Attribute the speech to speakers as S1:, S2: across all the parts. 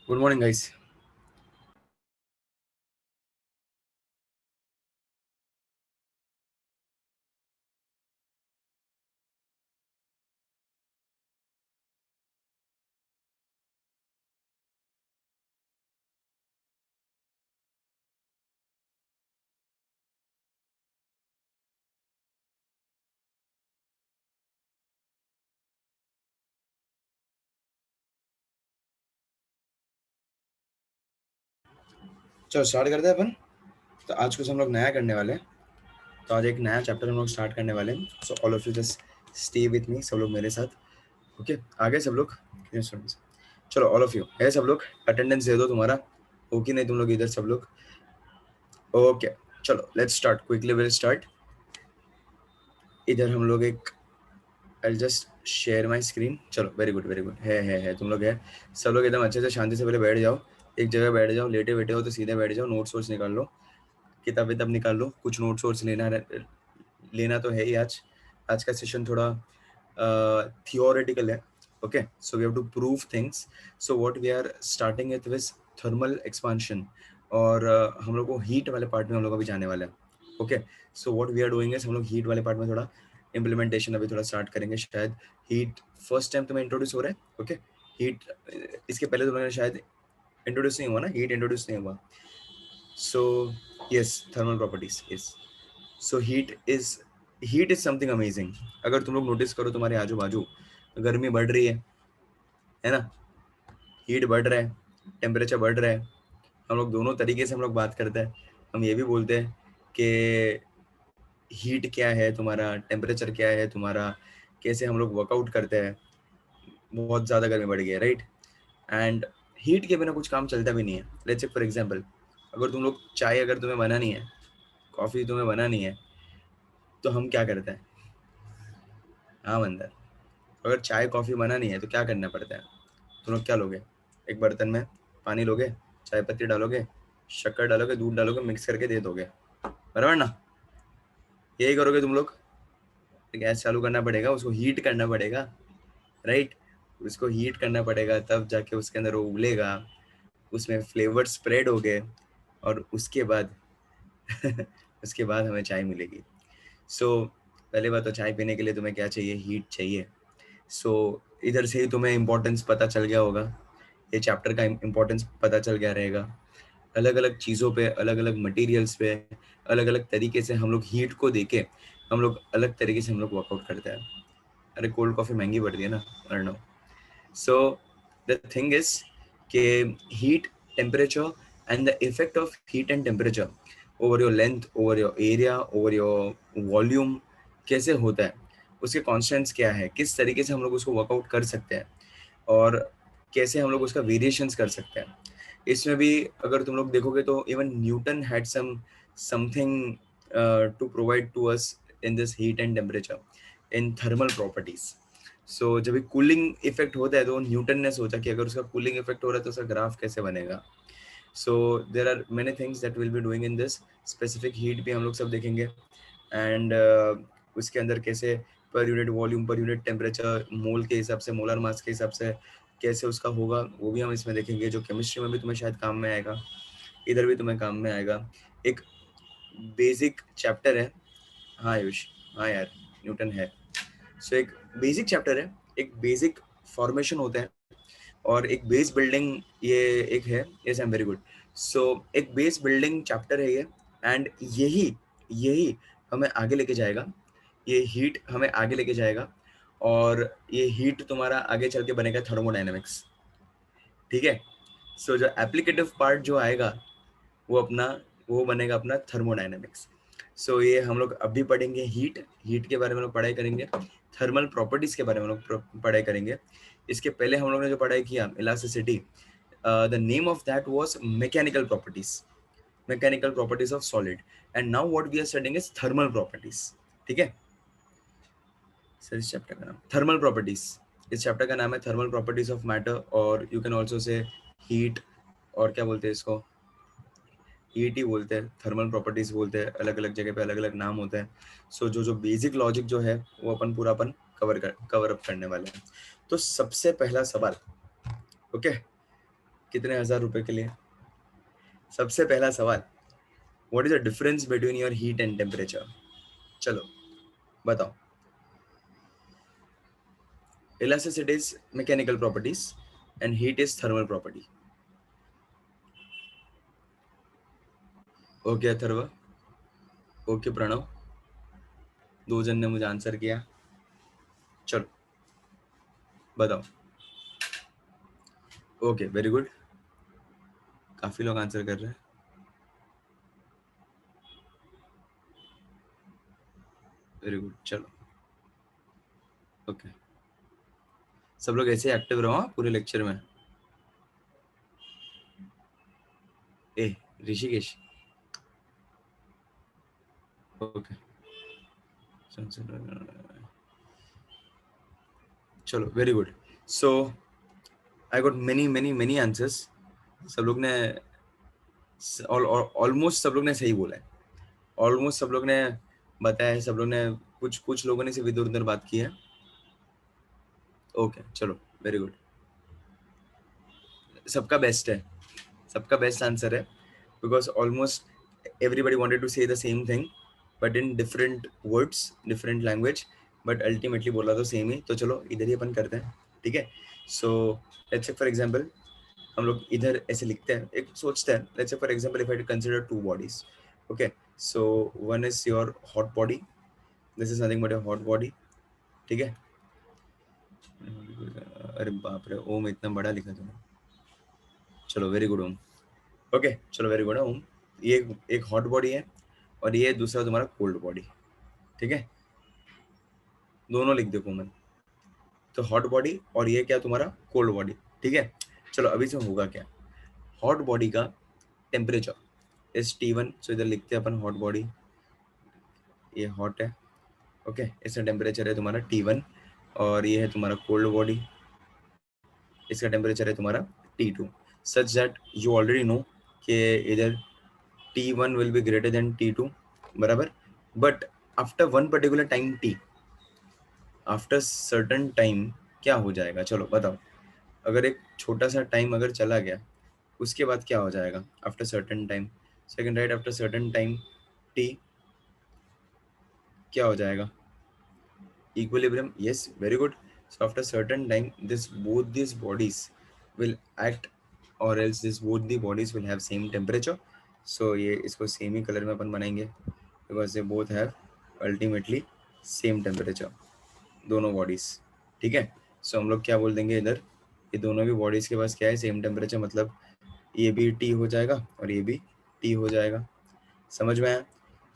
S1: Good morning, guys. चलो start करते हैं अपन। तो आज कुछ हम लोग नया करने वाले हैं। तो आज एक नया चैप्टर हम लोग स्टार्ट करने वाले हैं। So all of you just stay with me, सब लोग मेरे साथ। ओके, आगे सब लोग कितने स्टूडेंट्स? चलो ऑल ऑफ यू है, सब लोग अटेंडेंस दे दो तुम्हारा। हो कि नहीं तुम लोग इधर सब लोग? ओके, चलो let's start quickly, will start. इधर हम लोग एक I just share my screen. चलो वेरी गुड वेरी गुड, है तुम लोग है। सब लोग एकदम अच्छे से शांति से पहले बैठ जाओ, एक जगह बैठ जाओ। लेटे बैठे हो तो सीधे बैठ जाओ, नोट्स वोट्स निकाल लो, किताब विताब निकाल लो, कुछ नोट्स वोट्स लेना तो है ही। आज का सेशन थोड़ा थियोरेटिकल है। Okay, so we have to prove things. So what we are starting it with thermal expansion, और हम लोग को हीट वाले पार्ट में हम लोग अभी जाने वाले हैं। Okay, so what we are doing is हम लोग हीट वाले पार्ट में थोड़ा इम्प्लीमेंटेशन अभी थोड़ा स्टार्ट करेंगे शायद। हीट फर्स्ट टाइम तुम्हें इंट्रोड्यूस हो रहा है। ओके, हीट इसके पहले तुम्हें शायद इंट्रोड्यूस नहीं हुआ ना, हीट इंट्रोड्यूस नहीं हुआ। So yes, thermal properties, yes. So heat is something amazing. अगर तुम लोग नोटिस करो तुम्हारे आजू बाजू गर्मी बढ़ रही है ना? हीट बढ़ रहा है, टेम्परेचर बढ़ रहा है। हम लोग दोनों तरीके से हम लोग बात करते हैं। हम ये भी बोलते हैं कि हीट क्या है तुम्हारा, टेम्परेचर क्या है तुम्हारा, कैसे हम लोग वर्कआउट करते हैं। बहुत ज़्यादा गर्मी बढ़ गई है, राइट? एंड हीट के बिना कुछ काम चलता भी नहीं है। लेट्स से फॉर एग्जांपल, अगर तुम लोग चाय अगर तुम्हें बनानी है, कॉफ़ी तुम्हें बनानी है, तो हम क्या करते हैं? हाँ मंदर, अगर चाय कॉफ़ी बनानी है तो क्या करना पड़ता है? तुम लोग क्या लोगे? एक बर्तन में पानी लोगे, चाय पत्ती डालोगे, शक्कर डालोगे, दूध डालोगे, मिक्स करके दे दोगे, बराबर ना? यही करोगे तुम लोग। गैस चालू करना पड़ेगा, उसको हीट करना पड़ेगा, राइट? उसको हीट करना पड़ेगा, तब जाके उसके अंदर वो उबलेगा, उसमें फ्लेवर स्प्रेड हो गए, और उसके बाद उसके बाद हमें चाय मिलेगी। सो पहले बात तो चाय पीने के लिए तुम्हें क्या चाहिए? हीट चाहिए। सो इधर से ही तुम्हें इम्पोर्टेंस पता चल गया होगा, ये चैप्टर का इम्पोर्टेंस पता चल गया रहेगा। अलग अलग चीज़ों पे, अलग अलग मटेरियल्स पे, अलग अलग तरीके से हम लोग हीट को देके हम लोग अलग तरीके से हम लोग वर्कआउट करते हैं। अरे कोल्ड कॉफ़ी महंगी पड़ती है ना, अर्नो। सो द थिंग इज के heat, temperature and the effect of heat and temperature over your length, over your area, over your volume कैसे होता है, उसके कॉन्स्टेंट्स क्या है, किस तरीके से हम लोग उसको वर्कआउट कर सकते हैं, और कैसे हम लोग उसका वेरिएशंस कर सकते हैं। इसमें भी अगर तुम लोग देखोगे तो even Newton had something to provide to us in this heat and temperature in thermal properties. So जब भी कूलिंग इफेक्ट होता है तो न्यूटन ने सोचा कि अगर उसका कूलिंग इफेक्ट हो रहा है तो उसका ग्राफ कैसे बनेगा। So there are many things that will be doing in this specific heat भी हम लोग सब देखेंगे। एंड उसके अंदर कैसे per unit volume, per unit temperature, mole के हिसाब से, मोलर मास के हिसाब से कैसे उसका होगा, वो भी हम इसमें देखेंगे, जो केमिस्ट्री में भी तुम्हें शायद काम में आएगा, इधर भी तुम्हें काम में आएगा। एक बेसिक चैप्टर है। हाँ आयुष, हाँ यार, न्यूटन है। सो एक बेसिक चैप्टर है, एक बेसिक फॉर्मेशन होता है, और एक बेस बिल्डिंग ये एक है। Yes, I am very good. So एक बेस बिल्डिंग चैप्टर है ये, एंड यही यही हमें आगे लेके जाएगा। ये हीट हमें आगे लेके जाएगा, और ये हीट तुम्हारा आगे चल के बनेगा थर्मोडाइनमिक्स, ठीक है? सो जो एप्लीकेटिव पार्ट जो आएगा वो अपना, वो बनेगा अपना थर्मोडाइनमिक्स। सो ये हम लोग अभी पढ़ेंगे हीट, हीट के बारे में लोग पढ़ाई करेंगे, थर्मल प्रॉपर्टीज के बारे में लोग पढ़ाई करेंगे। इसके पहले हम लोग ने जो पढ़ाई किया elasticity, the name of that was mechanical properties, mechanical properties of solid. And now what we are studying is thermal properties, ठीक है? सर इस चैप्टर का नाम थर्मल प्रॉपर्टीज, इस चैप्टर का नाम है थर्मल प्रॉपर्टीज ऑफ मैटर, और you can also say heat, और क्या बोलते हैं इसको? हीट ही बोलते हैं, थर्मल प्रॉपर्टीज बोलते हैं, अलग अलग जगह पे अलग अलग नाम होता है। सो जो जो बेसिक लॉजिक जो है वो अपन पूरा अपन कवर अप करने वाले हैं। तो सबसे पहला सवाल, ओके, कितने हजार रुपए के लिए? सबसे पहला सवाल, what is the difference between your heat and temperature? चलो बताओ। Elasticity is mechanical properties and heat is thermal property. Okay Atharva, okay Pranav, 2 जन ने मुझे आंसर किया। चलो बताओ। ओके वेरी गुड, काफी लोग आंसर कर रहे हैं। वेरी गुड, चलो ओके, सब लोग ऐसे एक्टिव रहो पूरे लेक्चर में। ए ऋषिकेश, ओके चलो very good. So I got many many many answers. सब लोग ने ऑलमोस्ट सब लोग ने सही बोला है, ऑलमोस्ट सब लोग ने बताया है, सब लोग ने कुछ कुछ लोगों ने सिर्फ इधर उधर बात की है। ओके चलो वेरी गुड, सबका बेस्ट है, सबका बेस्ट आंसर है, because almost everybody wanted to say the same thing but in different words, different language, but ultimately बोला तो सेम ही। तो चलो इधर ही अपन करते हैं, ठीक है। So let's say for example हम लोग इधर ऐसे लिखते हैं, एक सोचते हैं, let's say for example if I consider 2 bodies, okay. So one is your hot body, this is nothing but a hot body, ठीक है। अरे बाप रे, ओम इतना बड़ा लिखा तुमने, चलो वेरी गुड ओम, ओके चलो वेरी गुड ओम। ये एक हॉट बॉडी है और ये दूसरा तुम्हारा कोल्ड बॉडी, ठीक है। दोनों लिख दो कॉमन, तो हॉट बॉडी और ये क्या तुम्हारा कोल्ड बॉडी, ठीक है। चलो अभी से होगा क्या, हॉट बॉडी का टेम्परेचर इज T1, सो इधर लिखते हैं अपन हॉट बॉडी, ये हॉट है, ओके। इसका टेम्परेचर है तुम्हारा T1 और ये है तुम्हारा कोल्ड बॉडी, इसका टेम्परेचर है तुम्हारा T2, such that you already know कि इधर T1 will be greater than T2, बराबर। But after one particular time T, after certain time क्या हो जाएगा, चलो बताओ। अगर एक छोटा सा टाइम अगर चला गया, उसके बाद क्या हो जाएगा after certain time, second right, after certain time T क्या हो जाएगा, equilibrium, yes very good. So after certain time this both these bodies will act, or else this both the bodies will have same temperature. So ये इसको same ही colour में अपन बनाएंगे, because they both have ultimately same temperature, दोनों bodies, ठीक है। सो हम लोग क्या बोल देंगे इधर, ये दोनों भी बॉडीज के पास क्या है, सेम टेम्परेचर, मतलब ये भी T हो जाएगा और ये भी T हो जाएगा, समझ में आया।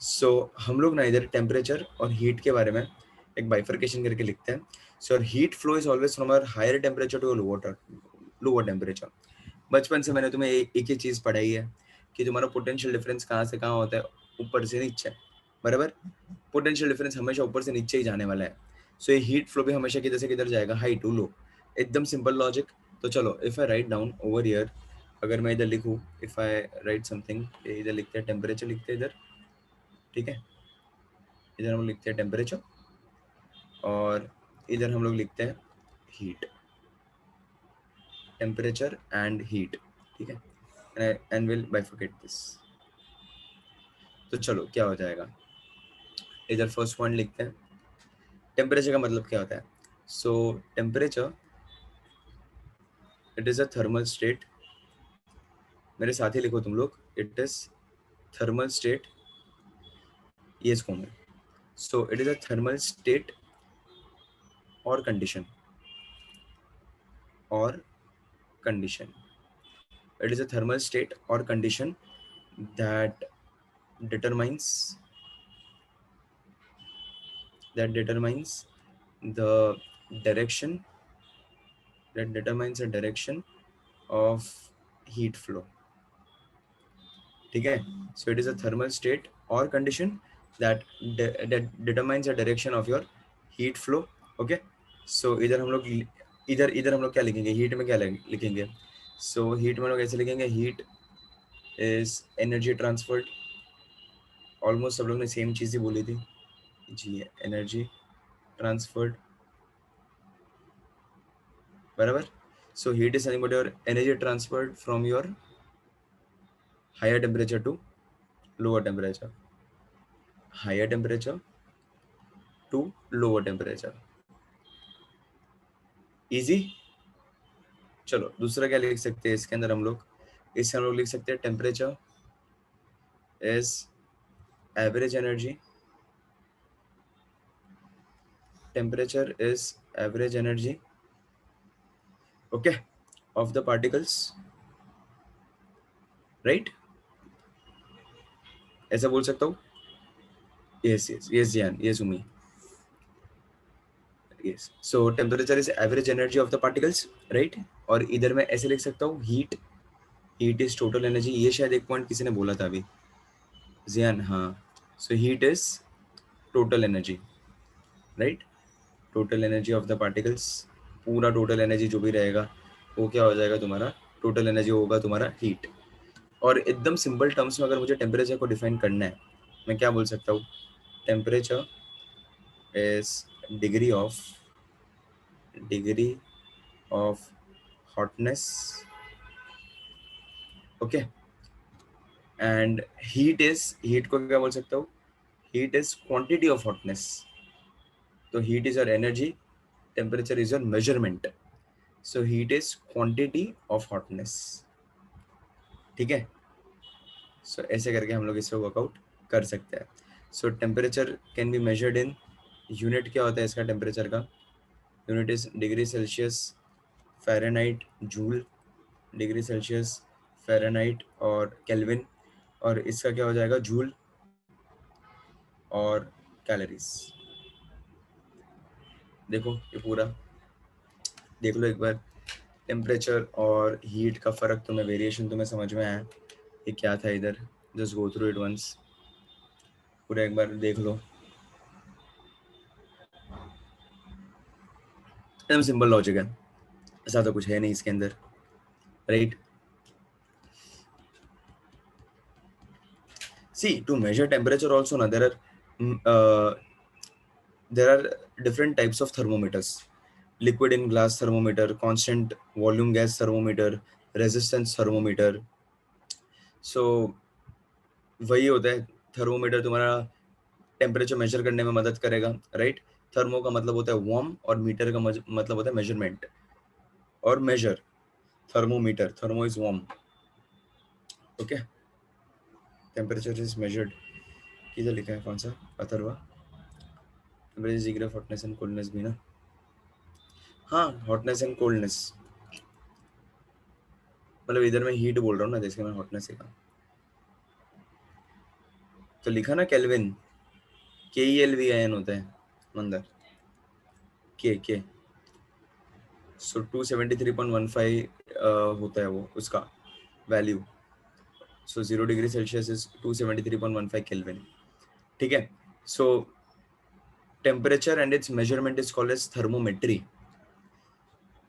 S1: सो हम लोग ना इधर टेम्परेचर और हीट के बारे में एक बाइफर्केशन करके लिखते हैं। So heat flow is always from higher temperature to lower temperature. बचपन से मैंने तुम्हें एक ही चीज पढ़ाई है कि तुम्हारा पोटेंशियल डिफरेंस कहाँ से कहाँ होता है, ऊपर से नीचे, बराबर। पोटेंशियल डिफरेंस हमेशा ऊपर से नीचे ही जाने वाला है। सो ये हीट फ्लो भी हमेशा किधर से किधर जाएगा, हाई टू लो, एकदम सिंपल लॉजिक। तो चलो if I write down over here, अगर मैं इधर लिखूँ, इफ आई राइट समथिंग, इधर लिखते हैं टेम्परेचर, लिखते हैं इधर, ठीक है। इधर हम लिखते हैं टेम्परेचर और इधर हम लोग लिखते हैं हीट, टेम्परेचर एंड हीट, ठीक है, एंड विल बाइफरकेट दिस। तो चलो क्या हो जाएगा, इधर फर्स्ट पॉइंट लिखते हैं, टेम्परेचर का मतलब क्या होता है। So temperature it is a thermal state, मेरे साथ ही लिखो तुम लोग, इट इज थर्मल स्टेट, ये इसको मैं, so it is a thermal state और कंडीशन, और condition, it is a thermal state or condition that determines the direction, that determines the direction of heat flow, ठीक है। so it is a thermal state or condition that that determines the direction of your heat flow, okay। so इधर हम लोग इधर इधर हम लोग क्या लिखेंगे, हीट में क्या लिखेंगे, so हीट में हम लोग ऐसे लिखेंगे, heat is energy transferred, almost सब लोग ने सेम चीज़ ही बोली थी जी, एनर्जी ट्रांसफर्ड, बराबर। So heat is nothing but your energy transferred from your higher temperature to lower temperature, higher temperature to lower temperature. Easy. चलो दूसरा क्या लिख सकते हैं इसके अंदर हम लोग, इससे हम लोग लिख सकते हैं temperature is average energy, temperature is average energy, okay, of the particles, right, ऐसा बोल सकता हूँ. Yes yes yes Jiyan, yes Umi, yes. So temperature is average energy of the particles, right. और इधर मैं ऐसे लिख सकता हूँ heat, heat is total energy. ये शायद एक पॉइंट किसी ने बोला था अभी, जियान, हाँ. सो heat is total energy, right, total energy of the particles. पूरा टोटल एनर्जी जो भी रहेगा वो क्या हो जाएगा तुम्हारा, टोटल एनर्जी होगा तुम्हारा हीट. और एकदम सिंपल टर्म्स में अगर मुझे टेम्परेचर को डिफाइन करना है, मैं क्या बोल सकता हूँ, temperature is degree of hotness, okay. And heat को क्या बोल सकता हूँ, heat is quantity of hotness. तो heat is your energy, temperature is your measurement. So heat is quantity of hotness, ठीक है. सो ऐसे करके हम लोग इसको वर्कआउट कर सकते हैं. सो temperature can be measured in, unit क्या होता है इसका टेम्परेचर का, unit is degree Celsius, Fahrenheit, joule, degree Celsius, Fahrenheit और केल्विन. और इसका क्या हो जाएगा, जूल और कैलोरीज. देखो ये पूरा देख लो एक बार, टेम्परेचर और हीट का फ़र्क तुम्हें, वेरिएशन तुम्हें समझ में आया ये क्या था इधर. Just go through it once, पूरा एक बार देख लो. एकदम सिंपल लॉजिक है, ऐसा तो कुछ है नहीं इसके अंदर, right. See, to measure temperature also, na, there are different types of thermometers. Liquid in glass thermometer, constant volume gas thermometer, resistance thermometer. So वही होता है, थर्मोमीटर तुम्हारा टेम्परेचर मेजर करने में मदद करेगा, राइट. थर्मो का मतलब होता है वार्म और मीटर का मतलब होता है मेजरमेंट और measure. Thermometer, thermo is warm, okay. Temperature is measured, किधर लिखा है, कौन सा, Atharva, temperature degree of hotness and coldness भी ना, हाँ, हॉटनेस एंड कोल्डनेस. मतलब इधर मैं हीट बोल रहा हूँ ना, जैसे मैं हॉटनेस लिखा तो लिखा ना केल्विन, KELVIN होता है अंदर, के. सो 273.15 होता है वो उसका value. So 0 degree Celsius is 273.15 Kelvin, ठीक है. So temperature and its measurement is called as thermometry,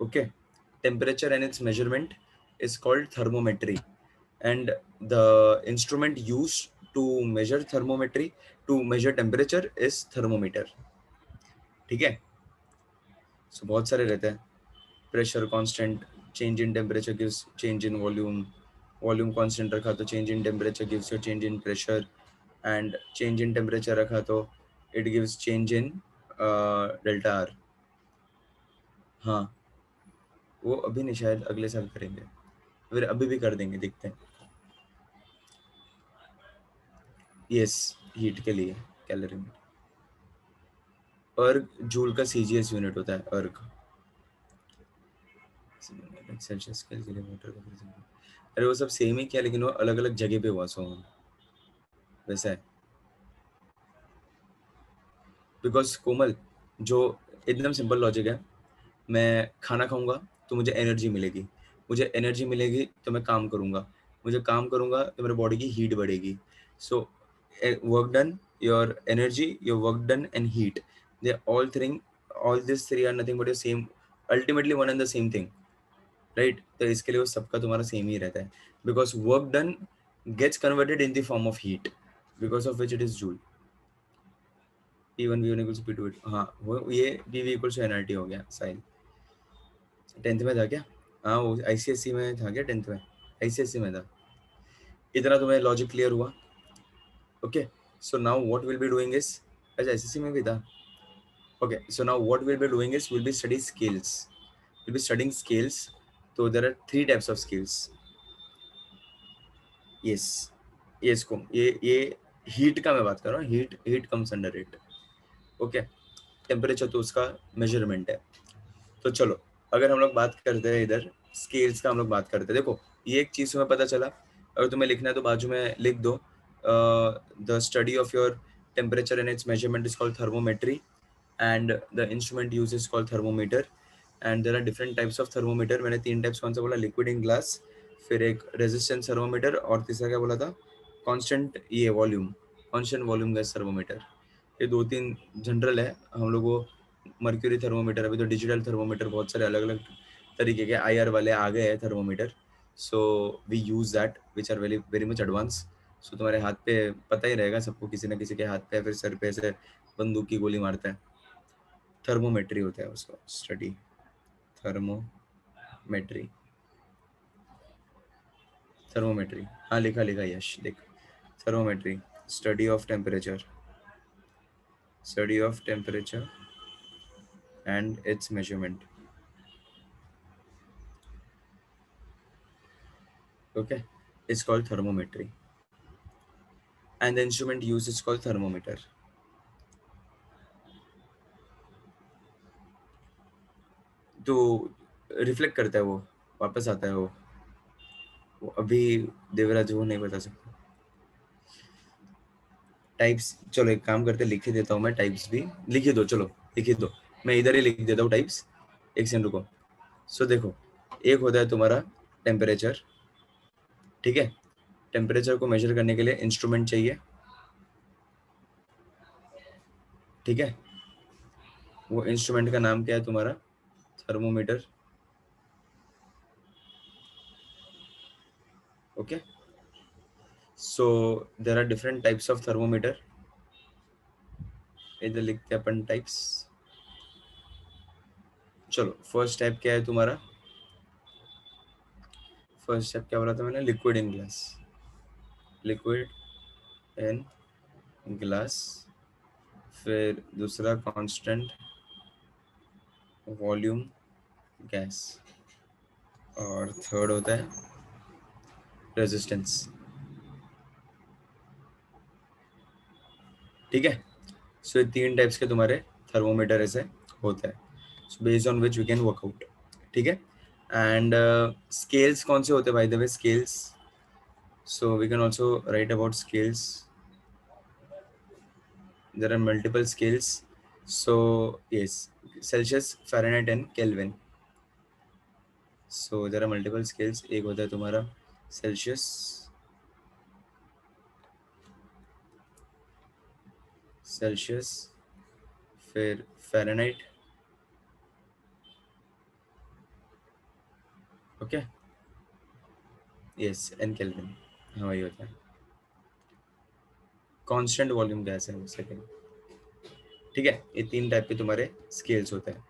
S1: okay. Temperature and its measurement is called thermometry, and the instrument used to measure temperature is thermometer, ठीक है. सो बहुत सारे रहते हैं, pressure constant, change in temperature gives change in volume, volume constant रखा तो change in temperature gives you change in pressure, and change in temperature रखा तो it gives change in delta R. हाँ, वो अभी नहीं, शायद अगले साल करेंगे, फिर अभी भी कर देंगे, देखते हैं. यस, हीट के लिए कैलोरी में अर्ग जूल का CGS यूनिट होता है, अर्ग सेल्सियस के लिए मीटर का. अरे वो सब सेम ही क्या, लेकिन वो अलग अलग जगह पे हुआ, सो वैसा है. बिकॉज कोमल, जो एकदम सिंपल लॉजिक है, मैं खाना खाऊंगा तो मुझे एनर्जी मिलेगी, मुझे एनर्जी मिलेगी तो मैं काम करूंगा, मुझे काम करूंगा तो मेरे बॉडी की हीट बढ़ेगी. So work done, your energy, your work done and heat, they all this three are nothing but same, ultimately one and the same thing, right. तो इसके लिए वो सबका तुम्हारा सेम ही रहता है, because work done gets converted in the form of heat, because of which it is joule. P1 V1 equals P2, हाँ वो ये PV equals to nRT हो गया. साइन 10th में था क्या, हाँ वो आईसीएससी में था क्या 10th में? आईसीएससी में था। इतना तुम्हें लॉजिक क्लियर हुआ? Okay, so now what will be doing is, अच्छा आईसीएससी में भी था। Okay, so now what we'll be doing is we'll be studying scales. We'll be studying scales. So there are three types of scales. Yes, ये इसको ये heat का मैं बात कर रहा हूँ, heat comes under it. Okay, temperature तो उसका मेजरमेंट है। तो चलो, अगर हम लोग बात करते हैं इधर स्केल्स का, हम लोग बात करते हैं, देखो ये एक चीज तुम्हें पता चला, अगर तुम्हें लिखना है तो बाजू में लिख दो, the study of your temperature and its measurement is called thermometry and the instrument used is called thermometer, and there are different types of thermometer. मैंने तीन टाइप्स कौन सा बोला? लिक्विड इन ग्लास, फिर एक रेजिस्टेंस थर्मोमीटर, और तीसरा क्या बोला था? कांस्टेंट ये volume, constant volume gas thermometer. ये दो तीन जनरल है। हम लोग को मर्क्यूरी थर्मोमीटर, अभी तो डिजिटल थर्मोमीटर बहुत सारे अलग अलग तरीके के आईआर वाले आ गए हैं thermometer, so we use that which are very very much advance. So तुम्हारे हाथ पे पता ही रहेगा सबको, किसी ना किसी के हाथ पे फिर सर पे से बंदूक की गोली मारता है, थर्मोमेट्री होता है उसको स्टडी, थर्मोमेट्री, थर्मोमेट्री। हाँ लिखा लिखा यश, देख, thermometry, study of temperature, study of temperature and its measurement. Okay, it's called thermometry and the instrument use is called thermometer. तो रिफ्लेक्ट करता है वो, वापस आता है वो अभी देवराज वो नहीं बता सकता टाइप्स। चलो एक काम करते, लिख ही देता हूँ मैं टाइप्स भी, लिख ही दो, चलो लिख ही दो, मैं इधर ही लिख देता हूँ टाइप्स, एक सेकंड रुको। सो देखो, एक होता है तुम्हारा टेम्परेचर, ठीक है, टेम्परेचर को मेजर करने के लिए इंस्ट्रूमेंट चाहिए, ठीक है, वो इंस्ट्रूमेंट का नाम क्या है तुम्हारा? Thermometer. Okay, so there are different types of thermometer, इधर लिखते हैं अपन टाइप्स। चलो फर्स्ट टाइप क्या है तुम्हारा? फर्स्ट टाइप क्या बोला था मैंने? Liquid in glass, liquid in glass, फिर दूसरा कांस्टेंट वॉल्यूम गैस, और थर्ड होता है रेजिस्टेंस। ठीक है, सो ये तीन टाइप्स के तुम्हारे थर्मोमीटर ऐसे होता है, so based on which we can work out. ठीक है, एंड स्केल्स कौन से होते हैं by the way? Scales, so we can also write about scales, there are multiple scales, so yes, Celsius, Fahrenheit and Kelvin, so there are multiple scales. एक होता है तुम्हारा सेल्सियस, सेल्सियस, फिर Fahrenheit, okay, yes, and Kelvin, हाँ वही होता है। Constant volume gas है वो सेकंड। ठीक है, ये तीन टाइप के तुम्हारे स्केल्स होते हैं,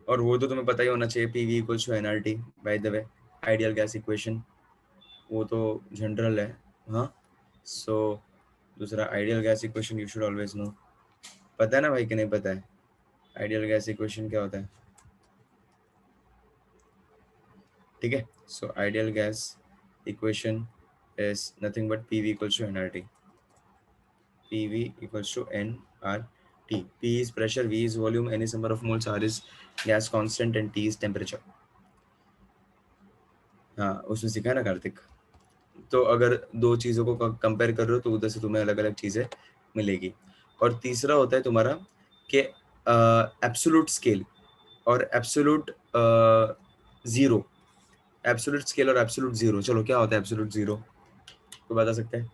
S1: और वो तो तुम्हें पता ही होना चाहिए, PV equals to NRT by the way, ideal gas equation, वो तो जनरल है। हाँ, सो दूसरा ideal gas equation you should always know, पता है ना भाई कि नहीं पता है? आइडियल गैस इक्वेशन क्या होता है? ठीक है, so ideal gas equation is nothing but PV equals to nRT. PV equals to nRT. P is pressure, V is volume, N is number of moles, R is gas constant and T is temperature. हाँ उसमें सीखा है ना कार्तिक। तो अगर दो चीज़ों को कंपेयर कर रहे हो तो उधर से तुम्हें अलग अलग चीज़ें मिलेगी। और तीसरा होता है तुम्हारा कि एब्सोल्यूट स्केल और एब्सोल्यूट ज़ीरो, एब्सोल्यूट स्केल और एब्सोल्यूट ज़ीरो। चलो क्या होता है एब्सोल्यूट ज़ीरो, तो बता सकते हैं?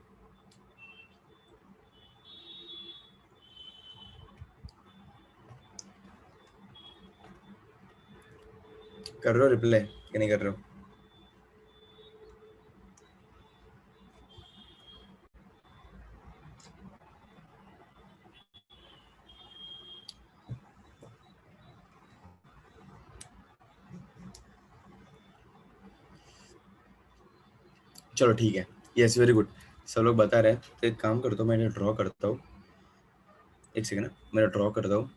S1: कर रहे हो रिप्लाई कि नहीं कर रहे हो? चलो ठीक है, यस वेरी गुड, सब लोग बता रहे हैं। तो एक काम करता हूँ, मैं ड्रॉ करता हूँ, एक सेकेंड ना, मैं ड्रॉ करता हूँ।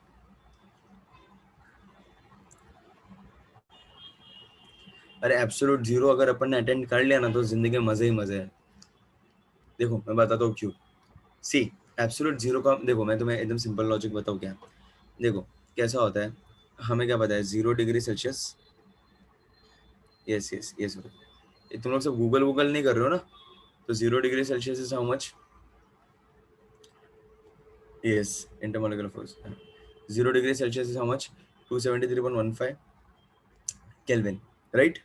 S1: अरे एब्सोल्यूट जीरो अगर अपन ने अटेंड कर लिया ना तो जिंदगी में मजे ही मजे है। देखो मैं बताता हूँ क्यों। सी, एब्सोल्यूट जीरो का देखो, मैं तुम्हें एकदम सिंपल लॉजिक बताऊँ क्या। देखो कैसा होता है, हमें क्या पता है 0 degree Celsius. Yes yes yes, तुम लोग सब गूगल नहीं कर रहे हो ना, तो 0 degree Celsius is how much. Yes, intermolecular force, 0 degree Celsius is how much, 273.15 kelvin, right.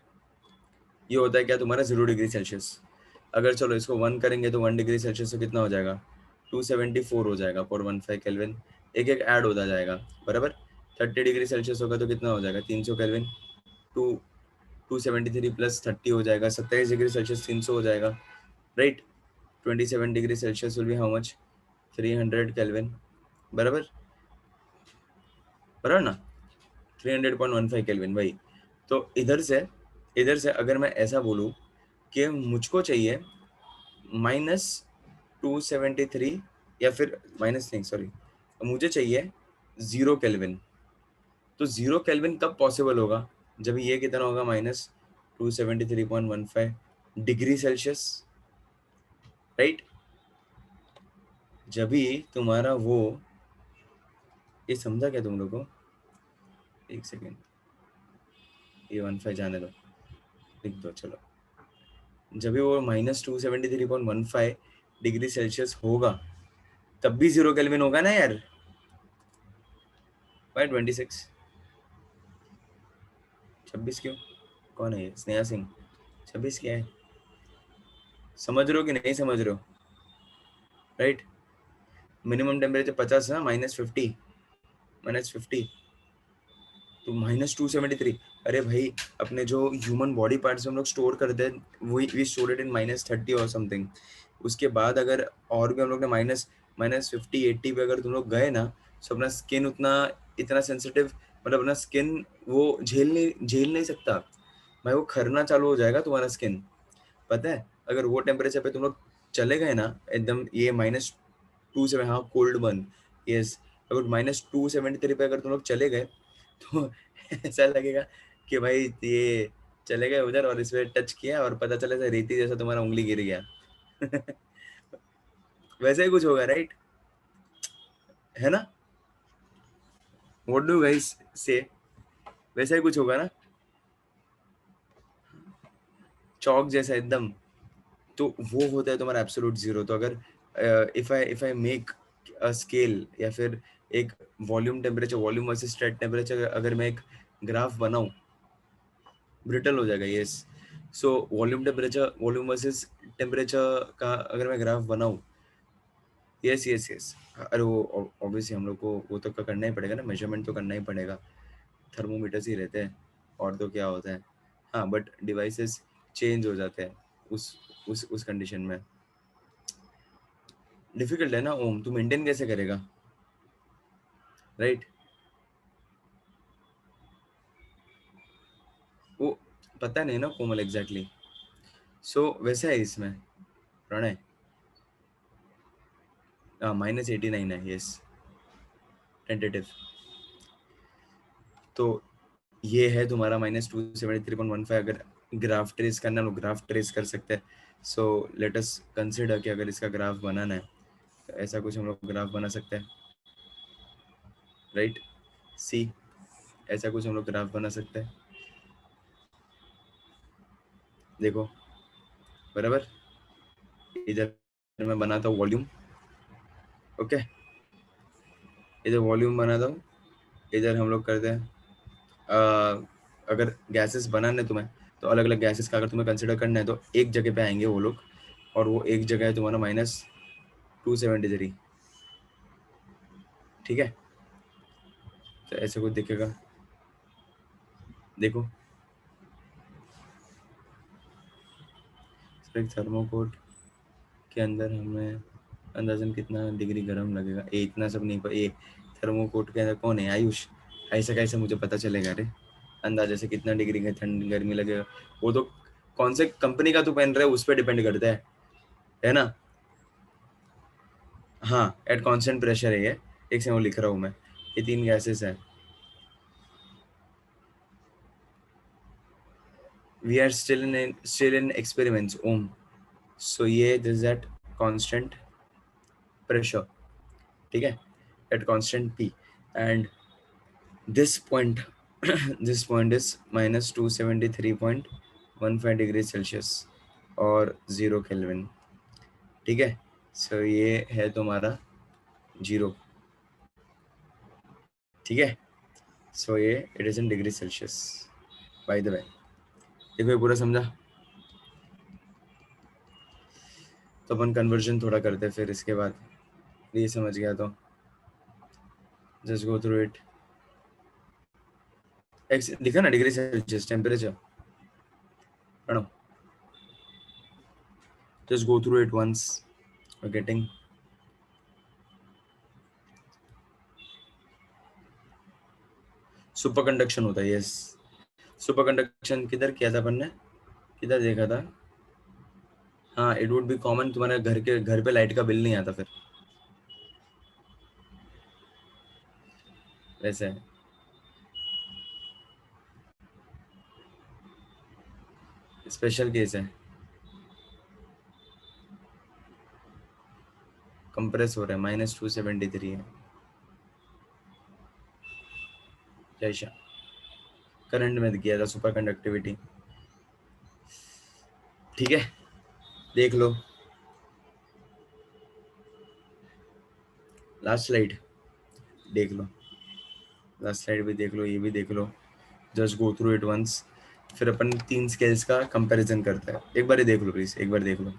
S1: ये होता है क्या तुम्हारा 0 डिग्री सेल्सियस। अगर चलो इसको 1 करेंगे तो 1 डिग्री सेल्सियस से कितना हो जाएगा, 274 हो जाएगा, 415 केल्विन, एक एक ऐड होता जाएगा, बराबर। 30 डिग्री सेल्सियस होगा तो कितना हो जाएगा, 300 केल्विन, टू 273 प्लस 30 हो जाएगा, 27 डिग्री सेल्सियस 300 हो जाएगा, right. 27 degree Celsius will be how much, 300 kelvin, बराबर, बराबर ना, 300.15 केल्विन भाई। तो इधर से अगर मैं ऐसा बोलूँ कि मुझको चाहिए -273, या फिर माइनस नहीं, सॉरी, मुझे चाहिए 0 केल्विन। तो 0 केल्विन कब पॉसिबल होगा, जब ये कितना होगा, -273.15 डिग्री सेल्सियस, राइट। जब ही तुम्हारा वो, ये समझा क्या तुम लोग को, एक सेकेंड, ये 15 जाने दो, लिख दो चलो। जब भी वो -273.15 डिग्री सेल्सियस होगा तब भी 0 केल्विन होगा ना यार। भाई 26, 26 क्यों, कौन है ये, स्नेहा सिंह, 26 क्या है, समझ रहे हो कि नहीं समझ रहे हो, राइट। मिनिमम टेम्परेचर 50 ना, -50, तो -273। अरे भाई, अपने जो ह्यूमन बॉडी पार्ट्स हम लोग स्टोर करते हैं वही वी स्टोर इट इन -30 और समथिंग। उसके बाद अगर और भी हम लोग ने -50 80 पे अगर तुम लोग गए ना, तो अपना स्किन उतना इतना सेंसिटिव, मतलब अपना स्किन वो झेल नहीं सकता भाई, वो खरना चालू हो जाएगा तुम्हारा स्किन, पता है। अगर वो टेम्परेचर पे तुम लोग चले गए ना, एकदम ये -2 हाँ कोल्ड बर्न, यस, अगर -273 पे अगर तुम लोग चले गए तो ऐसा लगेगा कि भाई ये चले गए उधर और इस पे टच किया और पता चला था रेती जैसा तुम्हारा उंगली गिर गया। वैसा ही कुछ होगा, राइट, है ना, व्हाट डू गाइस से, वैसा ही कुछ होगा ना, चौक जैसा एकदम। तो वो होता है तुम्हारा एब्सोल्यूट जीरो। तो अगर if I make a scale, या फिर एक वॉल्यूम वर्सेस स्ट्रेट टेम्परेचर, अगर मैं एक ग्राफ बनाऊं, ब्रिटल हो जाएगा, yes. So volume versus temperature का अगर मैं ग्राफ बनाऊं, यस यस यस, अरे वो ऑब्वियसली हम लोग को वो तो करना ही पड़ेगा ना, मेजरमेंट तो करना ही पड़ेगा, थर्मोमीटर्स ही रहते हैं, और तो क्या होता है। हाँ, बट डिवाइसेस चेंज हो जाते हैं उस कंडीशन में। डिफिकल्ट है ना ओम, तू मेंटेन कैसे करेगा, राइट। वो पता नहीं ना कोमल एग्जैक्टली। सो वैसा है इसमें, प्रणय, -89 है, यस, टेंटेटिव। तो ये है तुम्हारा -273.15। अगर ग्राफ ट्रेस करना है, ग्राफ ट्रेस कर सकते हैं। सो लेट अस कंसिडर कि अगर इसका ग्राफ बनाना है तो ऐसा कुछ हम लोग ग्राफ बना सकते हैं, राइट। सी, ऐसा कुछ हम लोग ग्राफ बना सकते हैं, देखो, बराबर। इधर मैं बनाता हूँ वॉल्यूम, ओके, इधर वॉल्यूम बनाता हूँ, इधर हम लोग करते हैं अगर गैसेस बनाने तुम्हें, तो अलग अलग गैसेस का अगर तुम्हें कंसिडर करना है तो एक जगह पे आएंगे वो लोग, और वो एक जगह है तुम्हारा -273, ठीक है। तो ऐसे कुछ दिखेगा, देखो, एक थर्मोकोट के अंदर हमें अंदाजन कितना डिग्री गर्म लगेगा, ये इतना सब नहीं, पर ये थर्मोकोट के अंदर कौन है, आयुष, ऐसा कैसे मुझे पता चलेगा रे, अंदाजे से कितना डिग्री का ठंड गर्मी लगेगा, वो तो कौन से कंपनी का तू पहन रहा है उस पर डिपेंड करता है ना। हाँ एट कांस्टेंट प्रेशर है ये, एक से वो लिख रहा हूँ मैं, ये 3 गैसेस है। We are still in experiments ओम। सो ये दिस एट कांस्टेंट प्रेशर, ठीक है, at constant P, and this point this point is -273.15 degree Celsius और 0 केल्विन, ठीक है। सो ये है तुम्हारा 0, ठीक है। सो ये it is in degree Celsius bye the वे। देखो ये पूरा समझा, तो अपन कन्वर्जन थोड़ा करते हैं फिर इसके बाद, ये समझ गया तो जस्ट गो थ्रू इट। दिखा ना डिग्री सेल्सियस टेम्परेचर, पढ़ो, just go through it once, getting. Super conduction होता है, यस। सुपर कंडक्शन किधर किया था अपन ने, किधर देखा था। हाँ इट वुड बी कॉमन, तुम्हारे घर पे लाइट का बिल नहीं आता फिर, वैसे स्पेशल केस है, कंप्रेस हो रहा है, -273 है। जैसा करंट में किया था सुपर कंडक्टिविटी, ठीक है। देख लो लास्ट स्लाइड, देख लो लास्ट स्लाइड भी देख लो, ये भी देख लो, just go through it once. फिर अपन 3 स्केल्स का कंपैरिजन करते हैं, एक बार ही देख लो प्लीज, एक बार देख लो।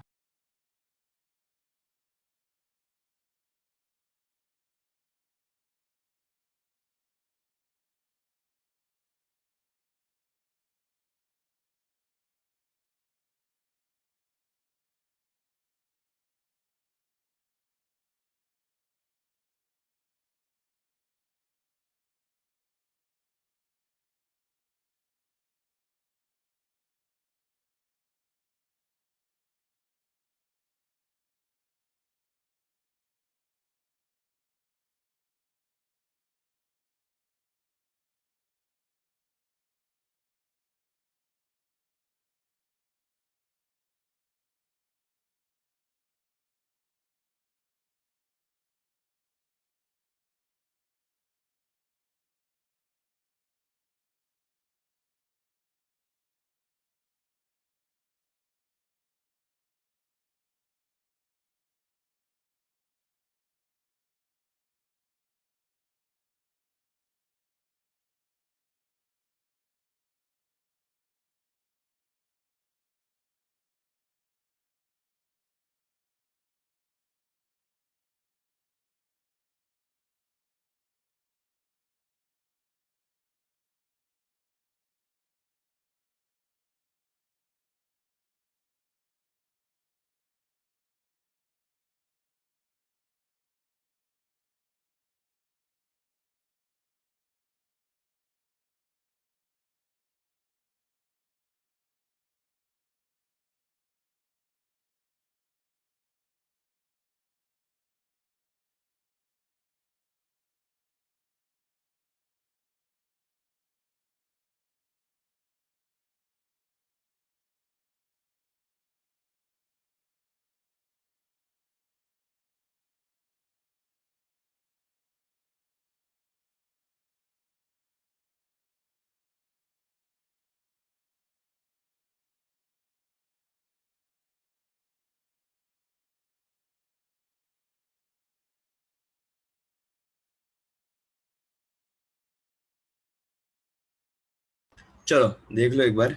S1: चलो देख लो एक बार,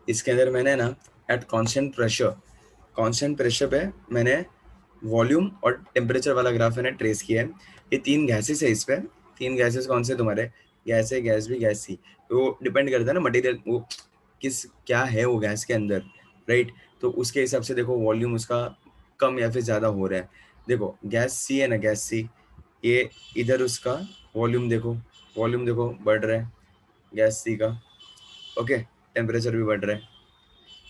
S1: इसके अंदर मैंने ना एट कांस्टेंट प्रेशर पे मैंने वॉल्यूम और टेम्परेचर वाला ग्राफ मैंने ट्रेस किया है। ये 3 गैसेस है, इस पे 3 गैसेस कौन से तुम्हारे, गैस है, गैस भी, गैस सी, तो वो डिपेंड करता है ना मटेरियल, वो किस क्या है वो गैस के अंदर, राइट। तो उसके हिसाब से देखो वॉल्यूम उसका कम या फिर ज़्यादा हो रहा है। देखो गैस सी है ना, गैस सी, ये इधर उसका वॉल्यूम देखो बढ़ रहा है गैस सी का, ओके, टेम्परेचर भी बढ़ रहा है,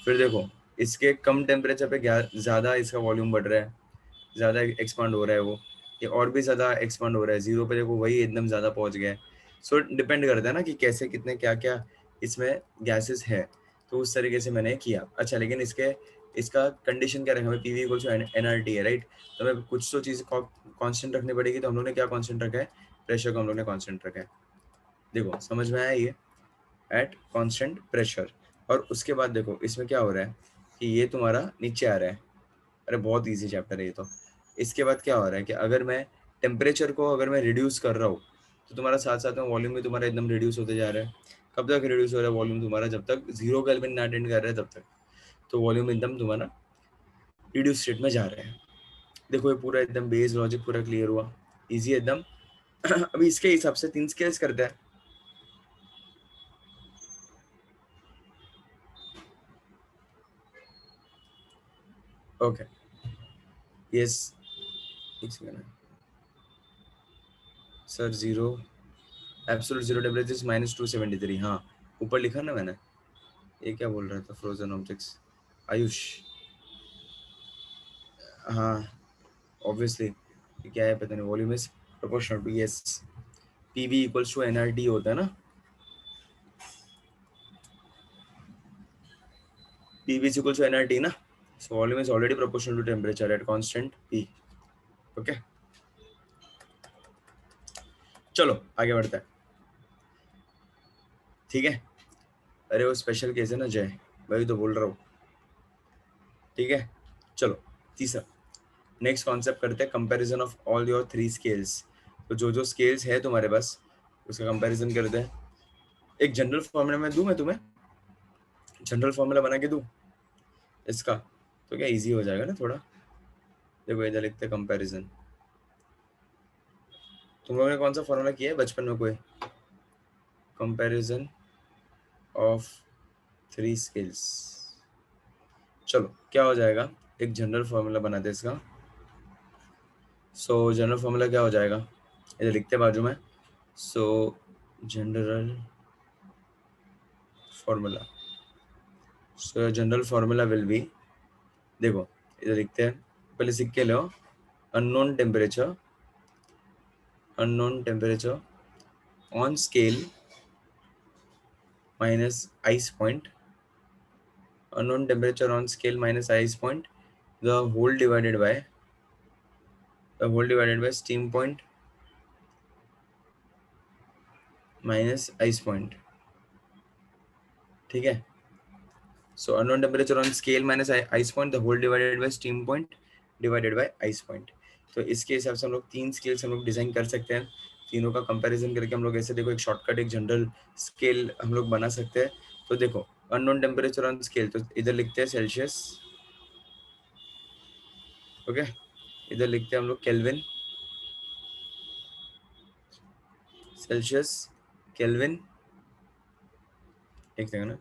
S1: फिर देखो इसके कम टेम्परेचर पे ज़्यादा इसका वॉल्यूम बढ़ रहा है, ज़्यादा एक्सपांड हो रहा है वो, ये और भी ज़्यादा एक्सपांड हो रहा है, 0 पे देखो वही एकदम ज़्यादा पहुंच गया है। सो डिपेंड करता है ना कि कैसे कितने क्या क्या इसमें गैसेस है, तो उस तरीके से मैंने किया। अच्छा लेकिन इसका कंडीशन क्या रखा, हमें पीवी इक्वल्स टू एनआरटी है राइट, तो हमें कुछ तो चीज़ कांस्टेंट रखनी पड़ेगी, तो हम लोग ने क्या कांस्टेंट रखा है, प्रेशर को हम लोग ने कांस्टेंट रखा है। देखो समझ में आया ये, एट कांस्टेंट प्रेशर। और उसके बाद देखो इसमें क्या हो रहा है कि ये तुम्हारा नीचे आ रहा है, अरे बहुत इजी चैप्टर है ये तो। इसके बाद क्या हो रहा है कि अगर मैं टेम्परेचर को अगर मैं रिड्यूस कर रहा हूँ, तो तुम्हारा साथ साथ में वॉल्यूम भी तुम्हारा एकदम रिड्यूस होते जा रहा है। कब तक रिड्यूस हो रहा है वॉल्यूम तुम्हारा, जब तक 0 केल्विन ना अटेंड कर रहा है तब तक, तो वॉल्यूम एकदम तुम्हारा रिड्यूस स्टेट में जा रहा है। देखो ये पूरा एकदम बेस लॉजिक पूरा क्लियर हुआ, इजी एकदम। अभी इसके हिसाब से 3 स्केल्स करते हैं। ओके यस, एक second sir, 0 absolute zero temperature is -273। हाँ ऊपर लिखा ना मैंने, ये क्या बोल रहा था, फ्रोजन ऑब्जेक्ट्स, आयुष। हाँ ऑब्वियसली, क्या है पता नहीं, volume is proportional to, yes, PV equals to NRT होता है ना, पीवी इक्वल्स टू एनआरटी ना, so volume is already proportional to temperature at constant P. Okay चलो आगे बढ़ते हैं, ठीक है। अरे वो स्पेशल केस है ना जय, वही तो बोल रहा हूँ, ठीक है। चलो तीसरा, नेक्स्ट कॉन्सेप्ट करते हैं, comparison of all your 3 scales. तो जो जो स्केल्स है तुम्हारे पास उसका कंपैरिजन करते हैं। एक जनरल फॉर्मूला में दूं, मैं तुम्हें जनरल फॉर्मूला बना के दूं इसका, तो क्या इजी हो जाएगा ना थोड़ा। देखो इधर लिखते हैं कंपैरिजन, तुम लोगों ने कौन सा फॉर्मूला किया है बचपन में कोई, कंपैरिजन ऑफ 3 स्केल्स। चलो क्या हो जाएगा, एक जनरल फॉर्मूला बनाते हैं इसका। सो जनरल फॉर्मूला क्या हो जाएगा, इधर लिखते हैं बाजू में। So general formula, so general formula will be, देखो इधर लिखते हैं, पहले सीख के लो, unknown temperature, unknown temperature on scale minus ice point, unknown temperature on scale minus ice point, the whole divided by steam point minus ice point, ठीक है। सो unknown temperature on scale minus ice point, the whole divided by steam point divided by ice point। तो इसके हिसाब से हम लोग 3 scales हम लोग डिजाइन कर सकते हैं, तीनों का कंपैरिजन करके हम लोग ऐसे देखो एक शॉर्टकट एक जनरल स्केल हम लोग बना सकते हैं। तो देखो अननोन टेम्परेचर ऑन स्केल, तो इधर लिखते हैं सेल्सियस, ओके, इधर लिखते हैं हम लोग केल्विन, सेल्सियस, केल्विन, एक सेकंड ना,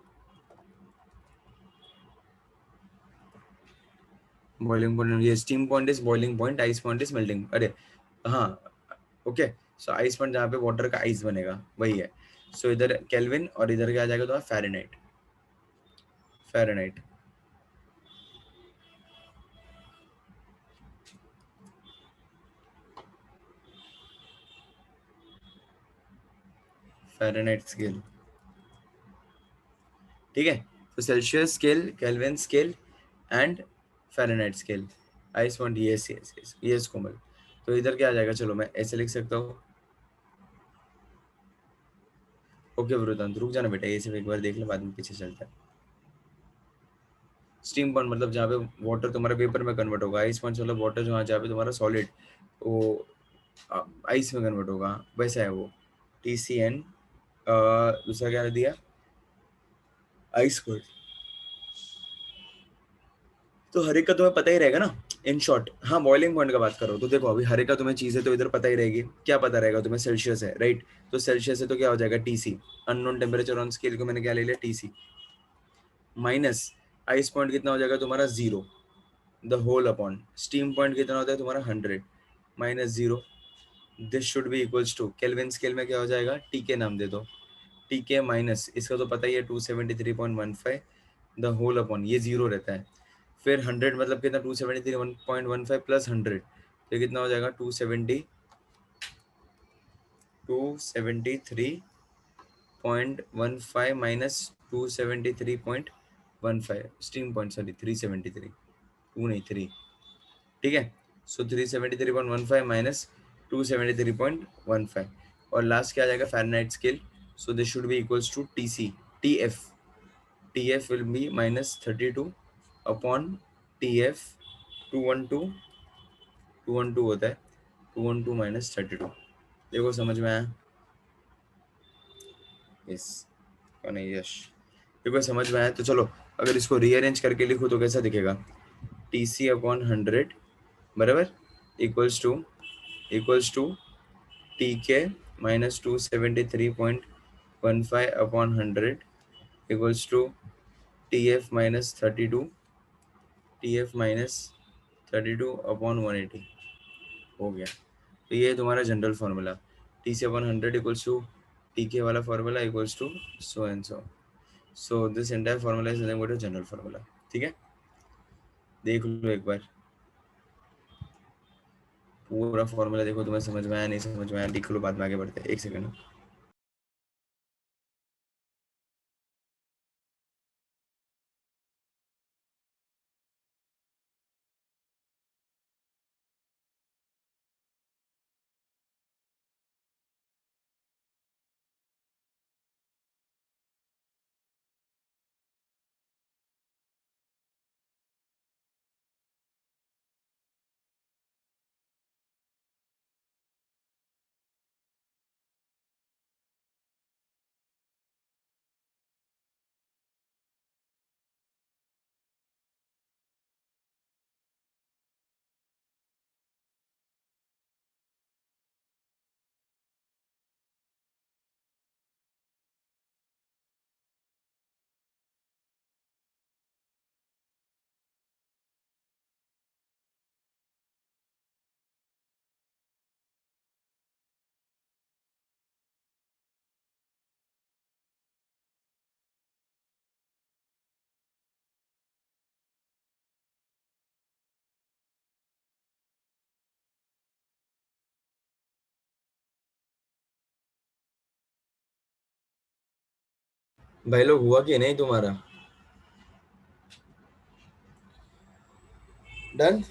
S1: बॉइलिंग पॉइंट, ये steam point is boiling point, ice point is melting, अरे हाँ ओके। सो आइस पॉइंट जहाँ पे वाटर का आइस बनेगा वही है। सो इधर केल्विन और इधर क्या आ जाएगा तो फ़ारेनहाइट, फ़ारेनहाइट, फ़ारेनहाइट स्केल, ठीक है। तो Celsius scale, Kelvin scale and Fahrenheit scale, ice point, yes yes yes yes Komal. तो इधर क्या आ जाएगा, चलो मैं ऐसे लिख सकता हूँ, ओके वृतांत रुक जाना बेटा, ये सिर्फ एक बार देख ले, बाद में पीछे चलता है। स्टीम पॉइंट मतलब जहाँ पे वाटर तुम्हारा वेपर में कन्वर्ट होगा, आइस पॉइंट मतलब वाटर जहाँ पे तुम्हारा सॉलिड वो आइस में कन्वर्ट होगा, वैसा है वो, TCN। दूसरा क्या दिया, आइस पॉइंट। तो हर एक का तुम्हें पता ही रहेगा ना, इन शॉर्ट। हाँ बॉइलिंग पॉइंट का बात करो तो देखो अभी हर एक का तुम्हें चीज है तो इधर पता ही रहेगी, क्या पता रहेगा तुम्हें, सेल्सियस है राइट, तो सेल्सियस है तो क्या हो जाएगा TC, unknown temperature on scale को मैंने क्या ले लिया TC, माइनस आइस पॉइंट कितना हो जाएगा तुम्हारा 0, the whole upon steam point कितना होता है तुम्हारा 100, minus 0, this should be equals to Kelvin scale में क्या हो जाएगा, TK नाम दे दो, TK माइनस इसका तो पता ही है 273.15, द होल अपॉन, ये 0 रहता है। फिर 100 मतलब कितना, 273.15 प्लस 100, तो कितना हो जाएगा 273.15 माइनस 273.15, स्टीम पॉइंट, सॉरी 373, 2 नहीं 3, ठीक है। सो 373.15 माइनस 273.15, और लास्ट क्या आ जाएगा, Fahrenheit scale. So this should be equals to TC, TF, TF will be minus 32 upon TF 212, 212 होता है, 212 माइनस 32। देखो समझ में आया? यस, कौन है? यश। देखो समझ में आया? तो चलो अगर इसको रीअरेंज करके लिखो तो कैसा दिखेगा, TC अपॉन 100 बराबर equals to TK minus 273.15 upon 100 equals to TF minus 32, TF minus 32 upon 180 हो गया। तो ये तुम्हारा general formula, TC upon 100 equals to TK वाला formula equals to so and so. So this entire formula is nothing but a general formula. ठीक है, देख लो एक बार पूरा फार्मूला, देखो तुम्हें समझ में आया नहीं समझ में आया, लिख लो, बाद में आगे बढ़ते हैं। एक सेकंड। भाई लोग हुआ कि नहीं तुम्हारा डन?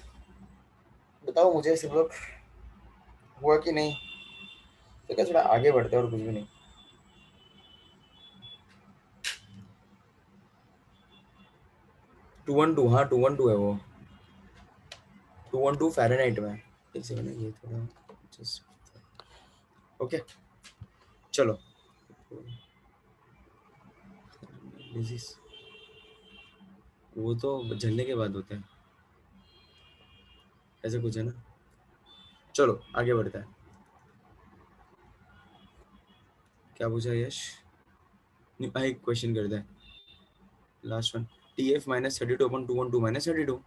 S1: बताओ मुझे सब लोग, हुआ कि नहीं? तो क्या थोड़ा आगे बढ़ते हैं, और कुछ भी नहीं। 212, हाँ 212 है वो, 212 फ़ारेनहाइट में। एक सेकंड, ये थोड़ा जस्ट, ओके चलो। डिजीज वो तो जलने के बाद होता है, ऐसा कुछ है ना। चलो आगे बढ़ता है। क्या पूछा यश? नहीं, हाँ, एक क्वेश्चन करते हैं, last one. TF minus 32 upon 212 minus 32,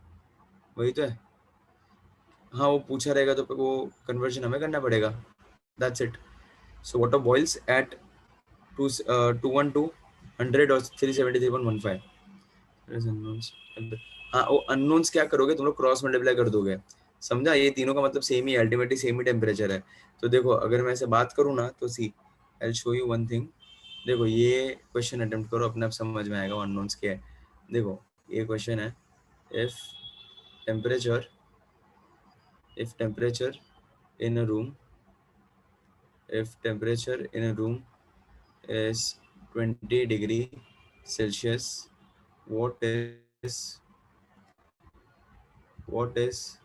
S1: वही तो है। हाँ वो पूछा रहेगा तो वो कन्वर्जन हमें करना पड़ेगा, that's it. So water boils at 212 100 और 373.15। हाँ वो अननोन्स क्या करोगे तुम लोग, क्रॉस मल्टीप्लाई कर दोगे, समझा? ये तीनों का मतलब सेम ही, अल्टीमेटली सेम ही टेम्परेचर है। तो देखो अगर मैं ऐसे बात करूँ ना तो see, I will show you one thing. देखो ये क्वेश्चन अटेम्प्ट करो, अपने आप समझ में आएगा अननोन्स क्या है। देखो ये क्वेश्चन है, if temperature if temperature in a room if temperature in a room is 20 degree Celsius, what is what is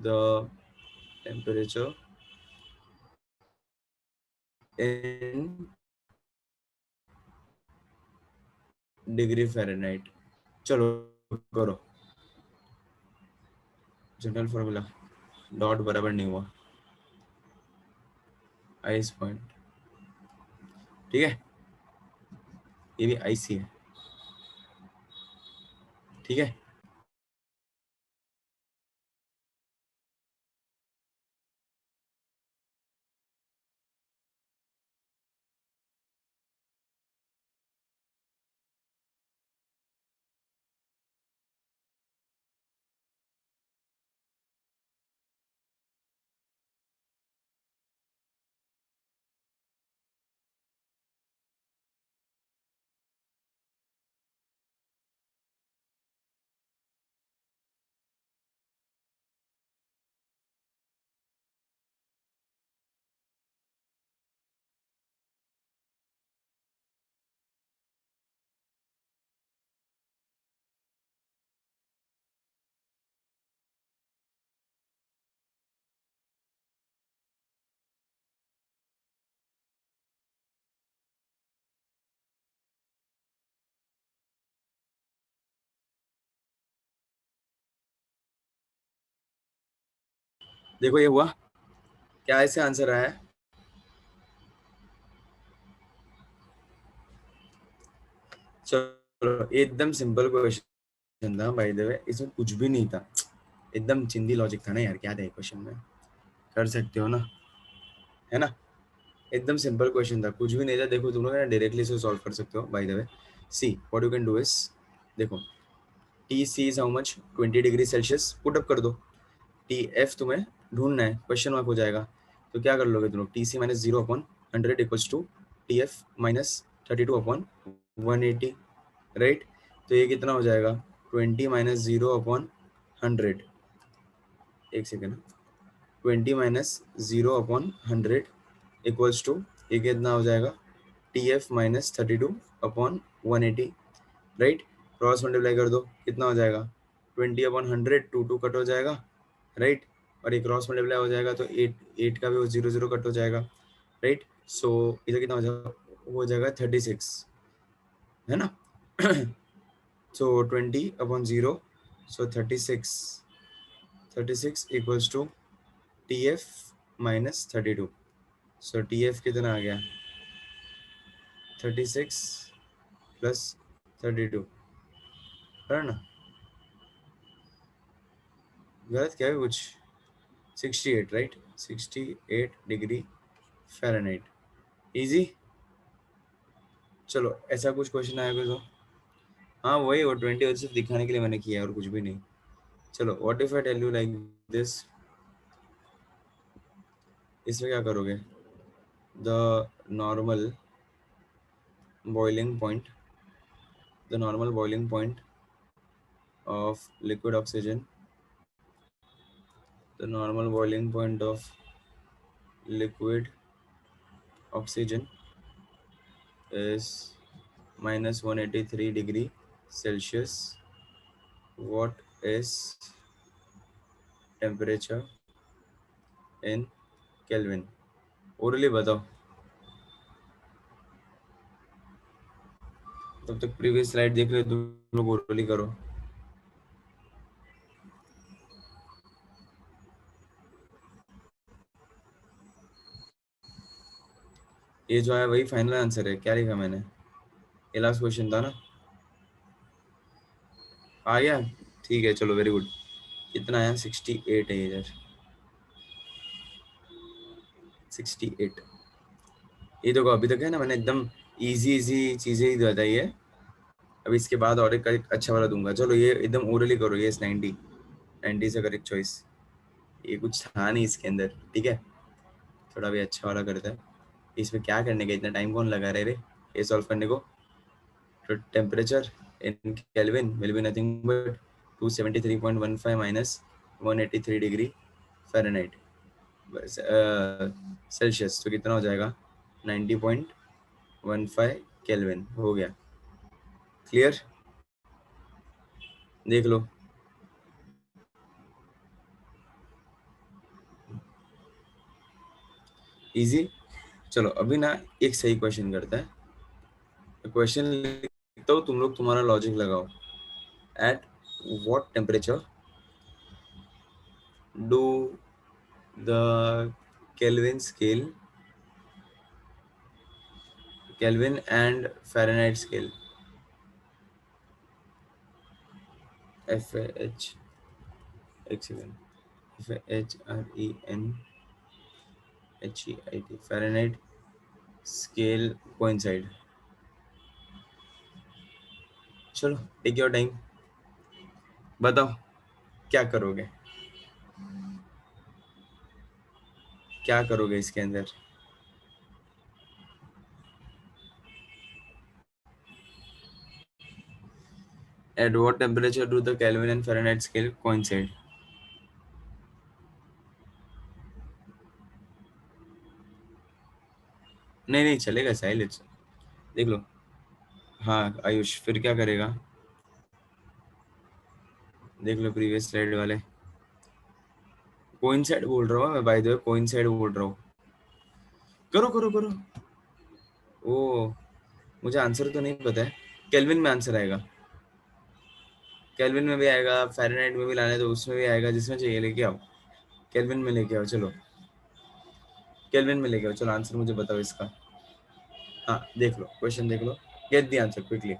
S1: the temperature in degree Fahrenheit? चलो करो, जनरल फार्मूला, डॉट बराबर नहीं हुआ, आइस पॉइंट, ठीक है, ये भी आइस ही है, ठीक है। देखो ये हुआ क्या, इसका आंसर आया है चलो एकदम सिंपल क्वेश्चन था बाय द वे, इसमें कुछ भी नहीं था, एकदम चिंदी लॉजिक था ना यार, क्या था क्वेश्चन में, कर सकते हो ना, है ना, एकदम सिंपल क्वेश्चन था, कुछ भी नहीं था। देखो तुम लोग डायरेक्टली इसे सॉल्व कर सकते हो by the way. See what you can do is, देखो T C is how much 20 degree Celsius, put up कर दो। टी एफ तुम्हें ढूंढना है, क्वेश्चन मार्क हो जाएगा, तो क्या कर लोगे तुम लोग, T C minus 0/100 equals to T F minus 32/180, right. तो ये कितना हो जाएगा, 20 - 0/100, एक सेकेंड, 20 - 0/100 इक्वल्स टू, ये कितना हो जाएगा, T F minus 32/180, right. Cross multiply कर दो, कितना हो जाएगा, 20/100, टू टू कट हो जाएगा, राइट। और ये क्रॉस मल्टीप्लाई हो जाएगा तो 8 का भी वो 0 0 कट हो जाएगा, राइट। सो इधर कितना हो जाएगा 36, है ना। So 20/0, so 36 equals to T F minus 32। So T F कितना आ गया, 36 प्लस 32, है ना, गलत क्या है कुछ, 68, राइट, 68 डिग्री फ़ारेनहाइट, इजी। चलो ऐसा कुछ क्वेश्चन आएगा तो, हाँ वही वो 20 सिर्फ दिखाने के लिए मैंने किया और कुछ भी नहीं। चलो what if I tell you like this, इसमें क्या करोगे, the normal boiling point, the normal boiling point of liquid oxygen, the normal boiling point of liquid oxygen is -183 degree Celsius, what is temperature in Kelvin, orally बताओ। तब तक previous slide देख रहे तुम लोग, ओरली करो। ये जो है वही फाइनल आंसर है, क्या लिखा मैंने, ये लास्ट क्वेश्चन था ना, आ गया, ठीक है चलो वेरी गुड। कितना आया, 68 है इधर, 68। ये देखो अभी तक है ना मैंने एकदम इजी इजी चीजें ही बताई है, अब इसके बाद और एक अच्छा वाला दूंगा। चलो ये एकदम ओरली करो, ये 90 से करेक्ट चॉइस, ये कुछ था नहीं इसके अंदर, ठीक है, थोड़ा भी अच्छा वाला करता है। इसमें क्या करने का, इतना टाइम कौन लगा रहे रे ये सॉल्व करने को। तो temperature in kelvin will be nothing but 273.15 minus 183 degree Fahrenheit Celsius, तो कितना हो जाएगा 90.15 केल्विन, हो गया क्लियर, देख लो। इजी। चलो अभी ना एक सही क्वेश्चन करता है, क्वेश्चन लिखता हूँ, तुम लोग तुम्हारा लॉजिक लगाओ। At what temperature do the Kelvin scale, Kelvin and Fahrenheit scale, FAH, एक second, FAHRENHEIT, Fahrenheit scale coincide। चलो टेक योर टाइम, बताओ क्या करोगे, क्या करोगे इसके अंदर। At what temperature do the Kelvin and Fahrenheit scale coincide? नहीं नहीं चलेगा साइलेंस, देख लो। हाँ आयुष फिर क्या करेगा, देख लो प्रीवियस स्लाइड वाले, कोइंसाइड बोल रहा हूँ मैं, बाय द वे कोइंसाइड बोल रहा हूँ, करो करो करो। ओ मुझे आंसर तो नहीं पता है, केल्विन में आंसर आएगा, केल्विन में भी आएगा, फ़ारेनहाइट में भी लाने तो उसमें भी आएगा, जिसमें चाहिए लेके आओ। केल्विन में लेके आओ, चलो केल्विन में लेके आओ, चलो आंसर मुझे बताओ इसका। हाँ देख लो, क्वेश्चन देख लो, गेट द आंसर क्विकली।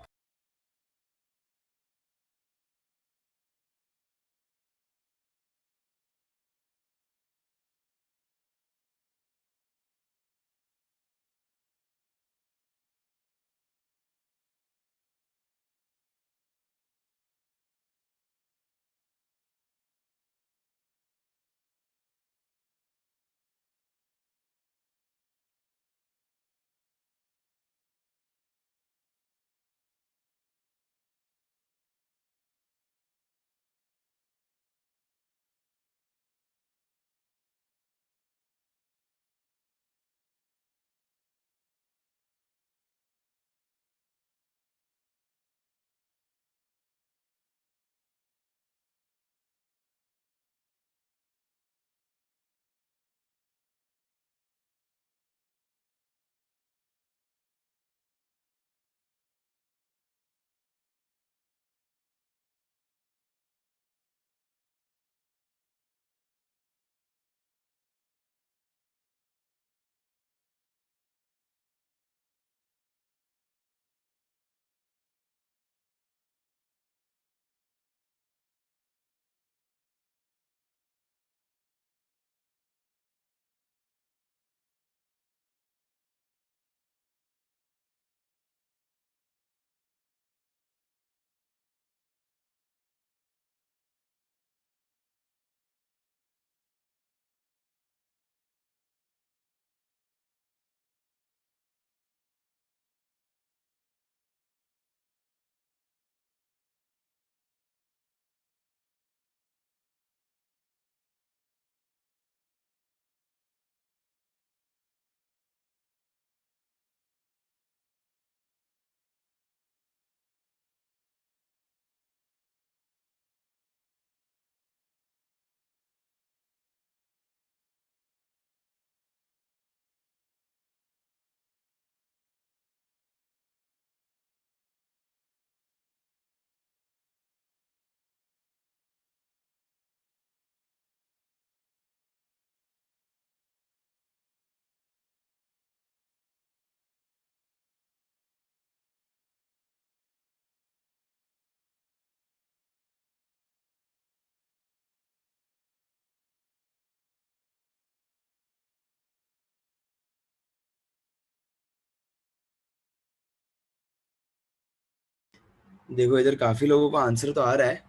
S1: देखो इधर काफी लोगों को आंसर तो आ रहा है,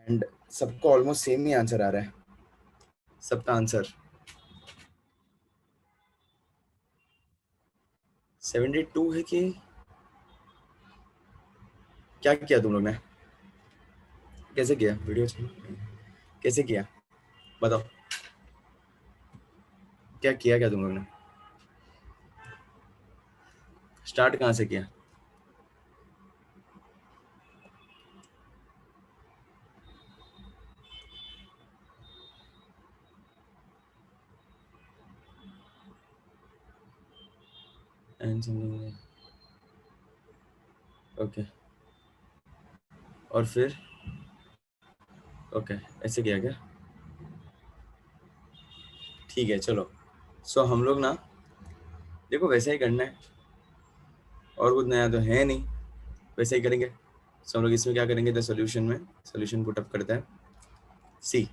S1: एंड सबको ऑलमोस्ट सेम ही आंसर आ रहा है, सबका आंसर 72 है कि क्या किया तुम लोग ने, कैसे किया वीडियो, कैसे किया बताओ, क्या किया क्या तुम लोग ने, स्टार्ट कहाँ से किया? ओके और फिर ओके ऐसे किया क्या, ठीक है चलो। सो हम लोग ना देखो वैसा ही करना है, और कुछ नया तो है नहीं, वैसे ही करेंगे। सो हम लोग इसमें क्या करेंगे, द सॉल्यूशन में सॉल्यूशन पुट अप करते हैं, सी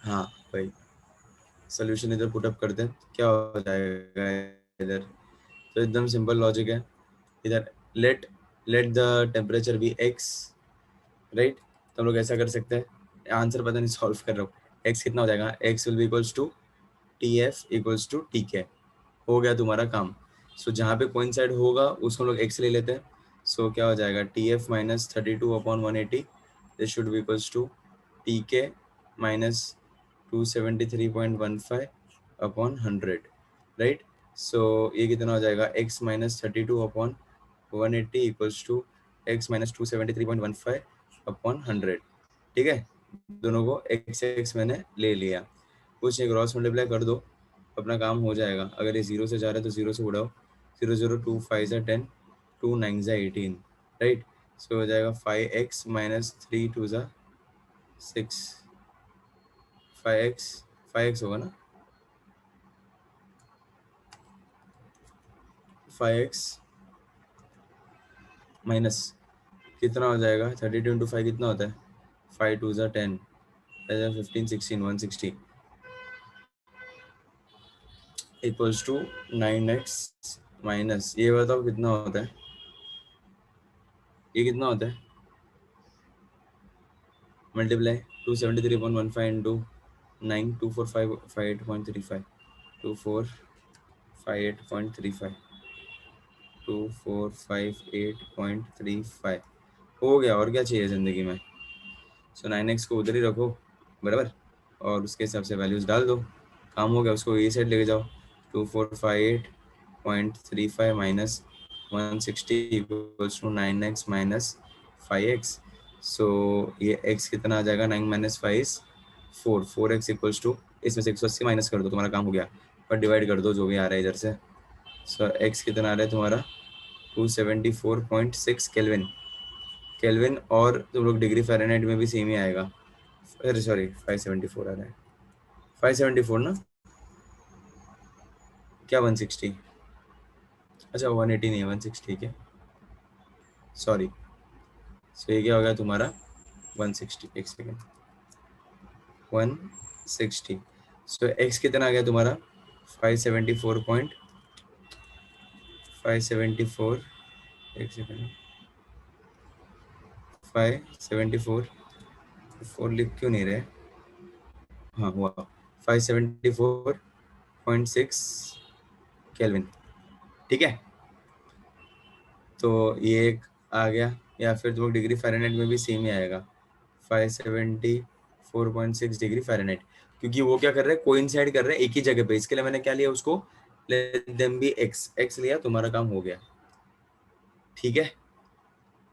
S1: हाँ भाई सॉल्यूशन इधर पुट अप करते हैं, क्या हो जाएगा इधर, तो एकदम सिंपल लॉजिक है इधर, let let the temperature be X, right. तो हम लोग ऐसा कर सकते हैं, आंसर पता नहीं सॉल्व कर रहा हूँ, एक्स कितना हो जाएगा, X will be equals to T F equals to T K, हो गया तुम्हारा काम। सो जहाँ पे कोइंसाइड होगा उसको हम लोग एक्स ले लेते हैं, सो क्या हो जाएगा T F minus 32/180, this should be equals to T K minus 273.15/100, right. So ये कितना हो जाएगा, X minus 32/180 equals to X minus 273.15/100, ठीक है। दोनों को एक्स एक्स मैंने ले लिया, कुछ एक क्रॉस मल्टीप्लाई कर दो, अपना काम हो जाएगा। अगर ये जीरो से जा रहा है तो जीरो से उड़ाओ, 0 0 2 5 ज़ा 10, 2 9 ज़ा 18, राइट। सो हो जाएगा 5x माइनस 3 2 ज़ा 6 5x 5x होगा ना, 5x माइनस कितना हो जाएगा, 32 इंटू 5 कितना होता है, 5 2 ज़ा 10, 15 16 160 इक्वल्स टू 9x माइनस, ये बताओ कितना होता है, ये कितना होता है, मल्टीप्लाई 273.15 इंटू 9 2458.35 2458.35 2458.35 हो गया, और क्या चाहिए ज़िंदगी में। सो 9x को उधर ही रखो बराबर, और उसके हिसाब से वैल्यूज़ डाल दो, काम हो गया, उसको ये साइड लेके जाओ। 2458.35 minus 160 equals to 9x minus 5x। सो ये x कितना आ जाएगा, 9 माइनस 5 4, 4x इक्वल्स टू, इसमें से 180 माइनस कर दो, तुम्हारा काम हो गया, और डिवाइड कर दो जो भी आ रहा है इधर से। सो x कितना आ रहा है तुम्हारा 274.6 केल्विन, केल्विन, और तुम लोग डिग्री फ़ारेनहाइट में भी सेम ही आएगा, अरे सॉरी 574 आ रहा है, 574 ना, क्या 160, अच्छा 180 नहीं 160, ठीक है सॉरी। सो ये क्या हो गया तुम्हारा 160, एक सेकेंड, 160। सो x कितना आ गया तुम्हारा 574, एक सेकेंड, 574, 4 लिख क्यों नहीं रहे, हाँ हुआ 574.6 केल्विन, ठीक है। तो ये एक आ गया, या फिर तुम डिग्री फ़ारेनहाइट में भी सेम ही आएगा 574.6 डिग्री फ़ारेनहाइट, क्योंकि वो क्या कर रहे हैं, कोइंसाइड कर रहे हैं एक ही जगह पे, इसके लिए मैंने क्या लिया उसको, let them be x, x लिया, तुम्हारा काम हो गया, ठीक है।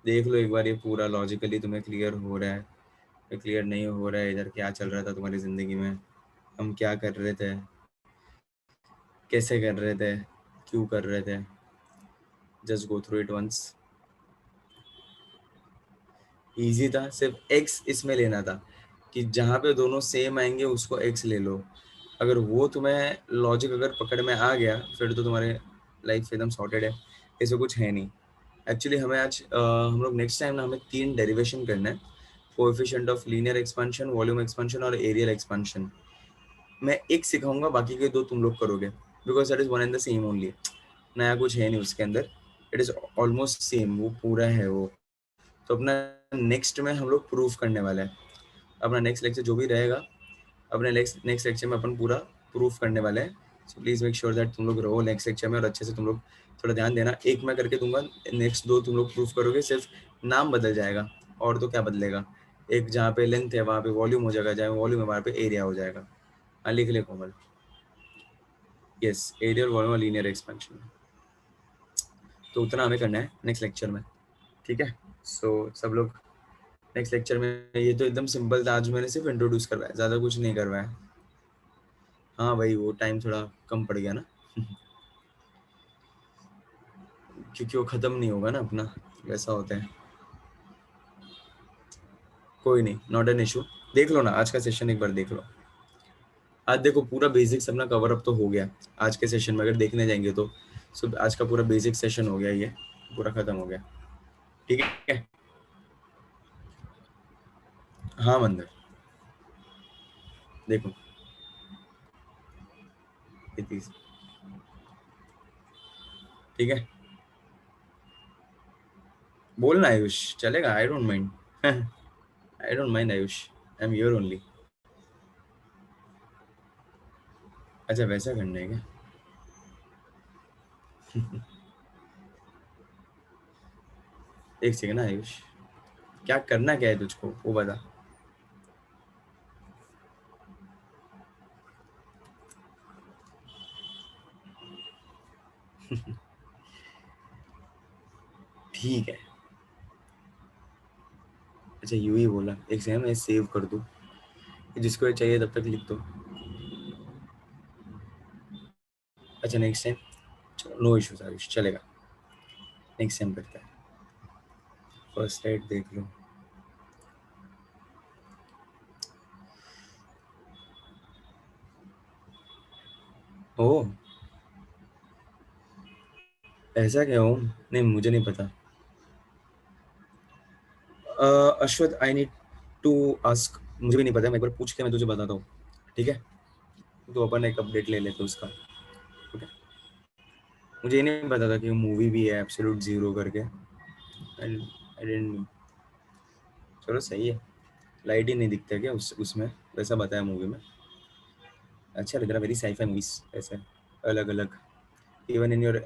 S1: देख लो एक बार ये पूरा लॉजिकली तुम्हें क्लियर हो रहा है या क्लियर नहीं हो रहा है, इधर क्या चल रहा था तुम्हारी ज़िंदगी में, हम क्या कर रहे थे, कैसे कर रहे थे, क्यों कर रहे थे, just go through it once. Easy था, सिर्फ एक्स इसमें लेना था, कि जहाँ पे दोनों सेम आएंगे उसको एक्स ले लो, अगर वो तुम्हें लॉजिक अगर पकड़ में आ गया फिर तो तुम्हारे लाइफ एकदम सॉर्टेड है, ऐसे कुछ है नहीं। एक्चुअली हमें आज हम लोग नेक्स्ट टाइम ना हमें 3 डेरिवेशन करना है, coefficient of linear expansion, volume expansion और एरियल एक्सपेंशन। मैं एक सिखाऊंगा, बाकी के 2 तुम लोग करोगे, because that is one and the same only, नया कुछ है नहीं उसके अंदर, इट इज ऑलमोस्ट सेम, वो पूरा है वो। तो अपना नेक्स्ट में हम लोग प्रूफ करने वाले हैं, अपना नेक्स्ट लेक्चर जो भी रहेगा, अपने नेक्स्ट लेक्चर में अपन पूरा प्रूफ करने वाले हैं। So please make sure that तुम लोग रहो नेक्स्ट लेक्चर में, और अच्छे से तुम लोग थोड़ा ध्यान देना, एक मैं करके दूंगा, नेक्स्ट 2 तुम लोग प्रूफ करोगे, सिर्फ नाम बदल जाएगा, और तो क्या बदलेगा, एक जहाँ पे लेंथ है वहाँ पे वॉल्यूम हो जाएगा, जहाँ वॉल्यूम है वहाँ पे एरिया हो जाएगा। हाँ लिख ले कोमल, यस एरियल वॉल्यूम और लीनियर एक्सपेंशन, तो उतना हमें करना है नेक्स्ट लेक्चर में, ठीक है। सो सब लोग नेक्स्ट लेक्चर में, ये तो एकदम सिंपल था, आज मैंने सिर्फ इंट्रोड्यूस करवाया, ज़्यादा कुछ नहीं करवाया। हाँ भाई वो टाइम थोड़ा कम पड़ गया ना क्योंकि वो ख़त्म नहीं होगा ना अपना, वैसा होता है। कोई नहीं, नॉट एन इशू, देख लो ना आज का सेशन एक बार देख लो, आज देखो पूरा बेसिक्स अपना कवर अप तो हो गया आज के सेशन में, अगर देखने जाएंगे तो सब आज का पूरा बेसिक सेशन हो गया, ये पूरा ख़त्म हो गया, ठीक है। हाँ मंदिर देखो, ये तीस, ठीक है, बोलना आयुष चलेगा, I don't mind I don't mind Ayush, I am your only. अच्छा वैसा करना है क्या एक सेकंड ना आयुष, क्या करना क्या है तुझको वो बता। ठीक है, अच्छा यूं ही बोला, एक सेकंड मैं सेव कर दूं, जिसको ये चाहिए तब तक लिख दो। अच्छा नेक्स्ट टाइम, चलो नो इश्यूज आयुष, चलेगा, नेक्स्ट टाइम करते हैं। फर्स्ट एड देख लो, ओ, ऐसा क्या हो? नहीं, मुझे नहीं पता। Ashwath, I need to ask, मुझे भी नहीं पता, मैं एक बार पूछ के मैं तुझे बताता हूँ, ठीक है? तो अपन एक अपडेट ले लेते हैं उसका, ठीक है? मुझे ये नहीं पता था कि मूवी भी है एब्सोल्यूट जीरो करके। I didn't. चलो सही है। लाइट ही नहीं दिखता क्या उसमें? वैसा बताया मूवी में। अच्छा लग रहा, वेरी साईफाई मूवीज ऐसे अलग अलग। इवन इन योर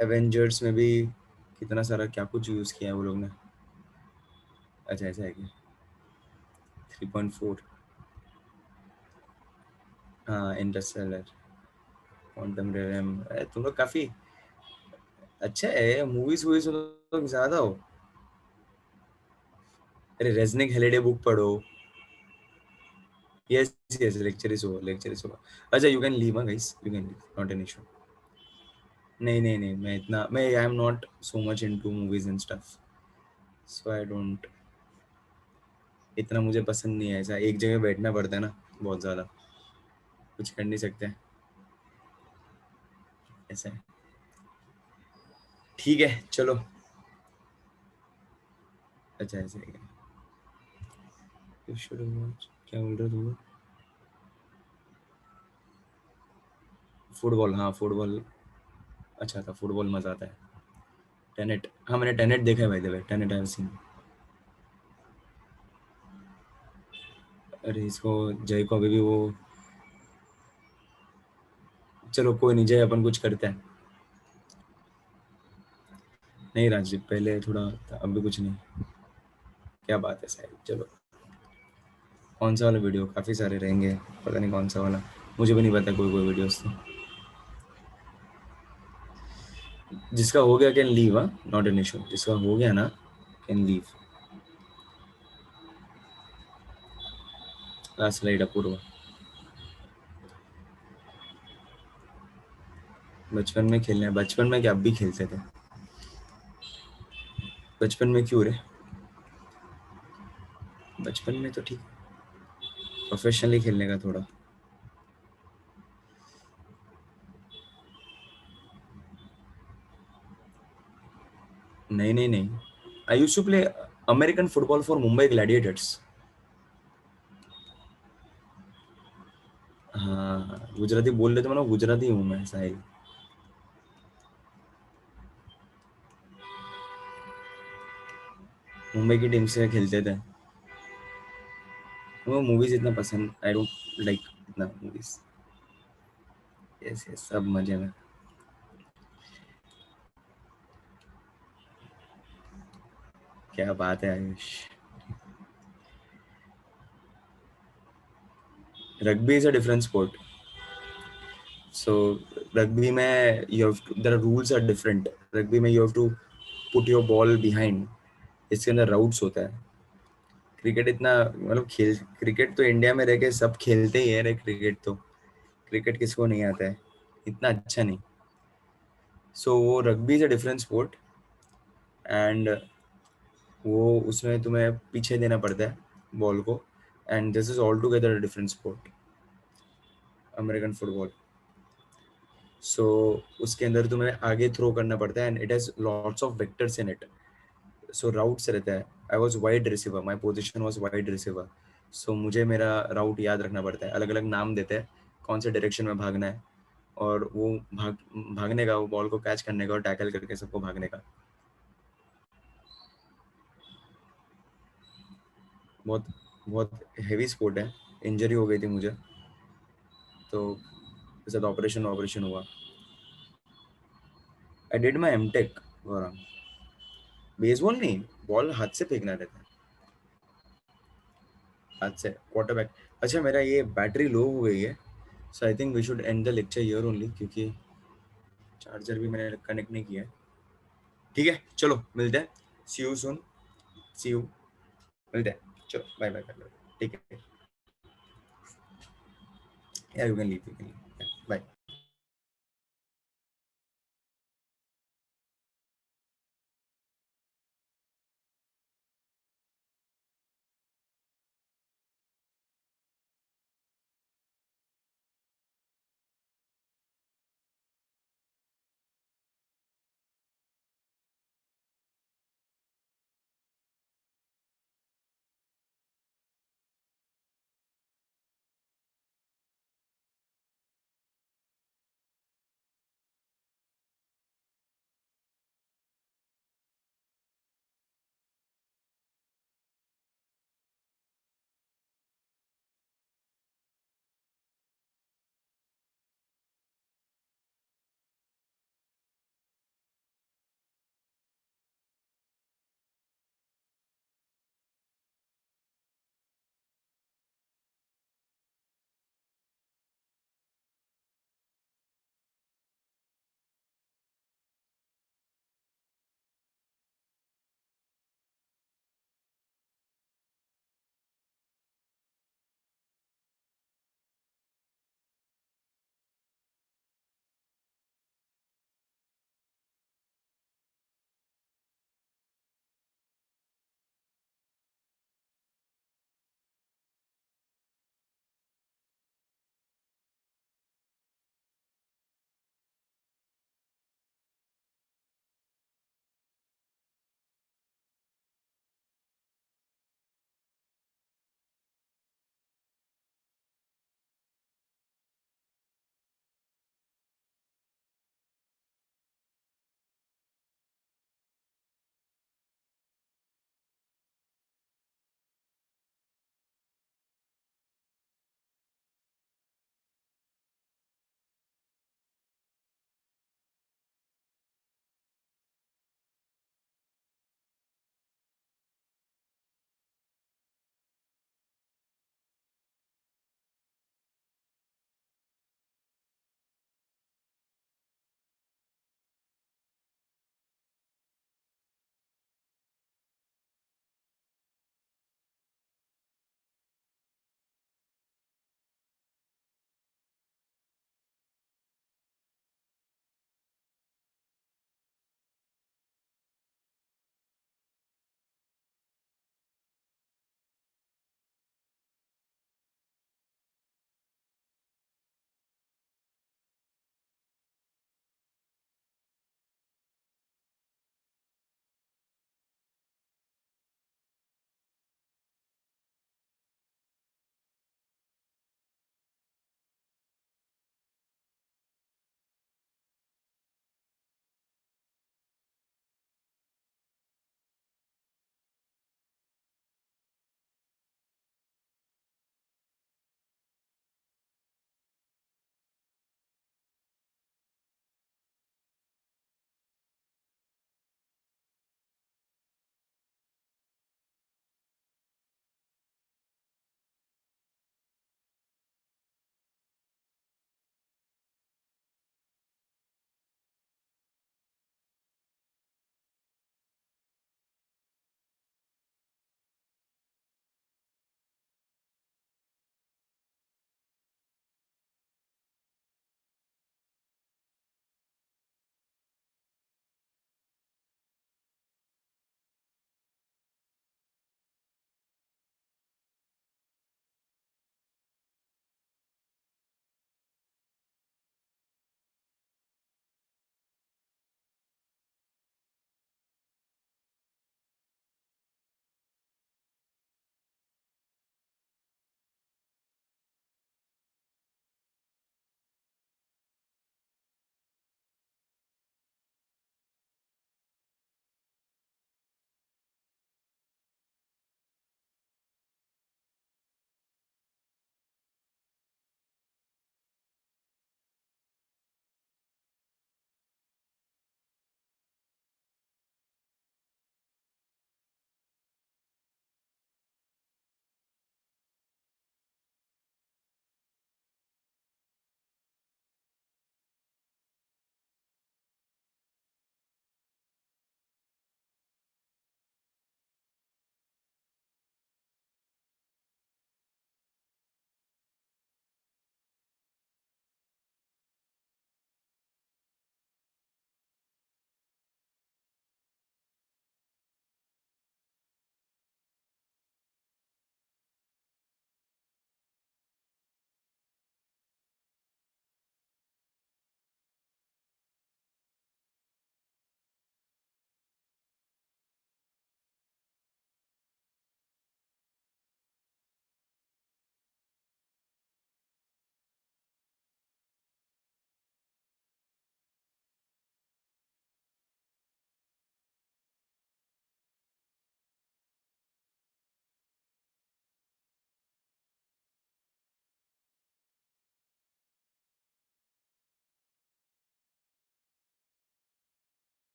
S1: एवेंजर्स में भी कितना सारा क्या कुछ यूज किया है वो लोग ने। अच्छा ऐसा है कि 3.4। हाँ, इंटरस्टेलर, क्वांटम रेलम। तुम लोग काफी अच्छा है, मूवीज वूवीज तुम लोग ज्यादा हो। अरे रेजनिक हेलिडे बुक पढ़ो। Yes, yes, lecture is over, lecture is over. अच्छा, you can leave, guys, you can leave, not an issue. नहीं नहीं नहीं, मैं I am not so much into movies and stuff, so I don't, इतना मुझे पसंद नहीं है। ऐसा एक जगह बैठना पड़ता है ना, बहुत ज्यादा, कुछ कर नहीं सकते, ऐसा है। ठीक है चलो। अच्छा ऐसे है क्या? You should watch- क्या बोल रहे हो तुम? फुटबॉल, हाँ फुटबॉल अच्छा था, फुटबॉल मजा आता है। टेनेट, हाँ मैंने टेनेट देखा है भाई, the way Tenet I have seen. अरे इसको, जय को अभी भी वो, चलो कोई नहीं, जय अपन कुछ करते हैं। नहीं राजदीप, पहले थोड़ा था, अब भी कुछ नहीं। क्या बात है साहिब, चलो। कौन सा वाला वीडियो? काफी सारे रहेंगे, पता नहीं कौन सा वाला, मुझे भी नहीं पता कोई कोई वीडियोस तो। जिसका हो गया कैन लीव, हाँ, नॉट एन इशू, जिसका हो गया ना कैन लीव। लास्ट स्लाइड अपूर्व। बचपन में खेलने, बचपन में क्या अब भी खेलते थे? बचपन में क्यों रे? बचपन में तो ठीक, प्रोफेशनली खेलने का थोड़ा। नहीं नहीं नहीं, I used to play American football for Mumbai Gladiators. हाँ, गुजराती बोल रहे थे, मतलब गुजराती हूँ मैं साहिल। मुंबई की टीम से खेलते थे। वो मूवीज इतना पसंद, आई डोंट लाइक इतना मूवीज। यस यस, सब मजे में। क्या बात है Ayush. Rugby is a different sport. So rugby में you have, there rules are different. Rugby में you have to put your ball behind, इसके अंदर राउट्स होता है। क्रिकेट इतना, मतलब खेल, क्रिकेट तो इंडिया में रह के सब खेलते ही है रे, क्रिकेट तो, क्रिकेट किसको नहीं आता है, इतना अच्छा नहीं। सो वो rugby is a different sport, and वो उसमें तुम्हें पीछे देना पड़ता है बॉल को, and this is all together different sport, American football. So उसके अंदर तुम्हें आगे थ्रो करना पड़ता है, and it has lots of vectors in it. So routes रहता है। I was wide receiver, my position was wide receiver. So मुझे मेरा राउट याद रखना पड़ता है, अलग अलग नाम देते हैं कौन से डायरेक्शन में भागना है, और वो भागने का, वो बॉल को कैच करने का और टैकल करके सबको भागने का। बहुत बहुत हेवी स्पोर्ट है। इंजरी हो गई थी मुझे, तो उसके साथ ऑपरेशन ऑपरेशन हुआ। I did my MTech. Baseball नहीं, बॉल हाथ से फेंकना रहता है, हाथ से क्वार्टरबैक। अच्छा, मेरा ये बैटरी लो हो गई है, so I think we should end the lecture here only, क्योंकि चार्जर भी मैंने कनेक्ट नहीं किया है। ठीक है चलो, मिलते हैं, सी यू सून, सी यू, मिलते हैं, चलो बाय बाय बाय। ठीक है यार, you can leave, you can leave, bye.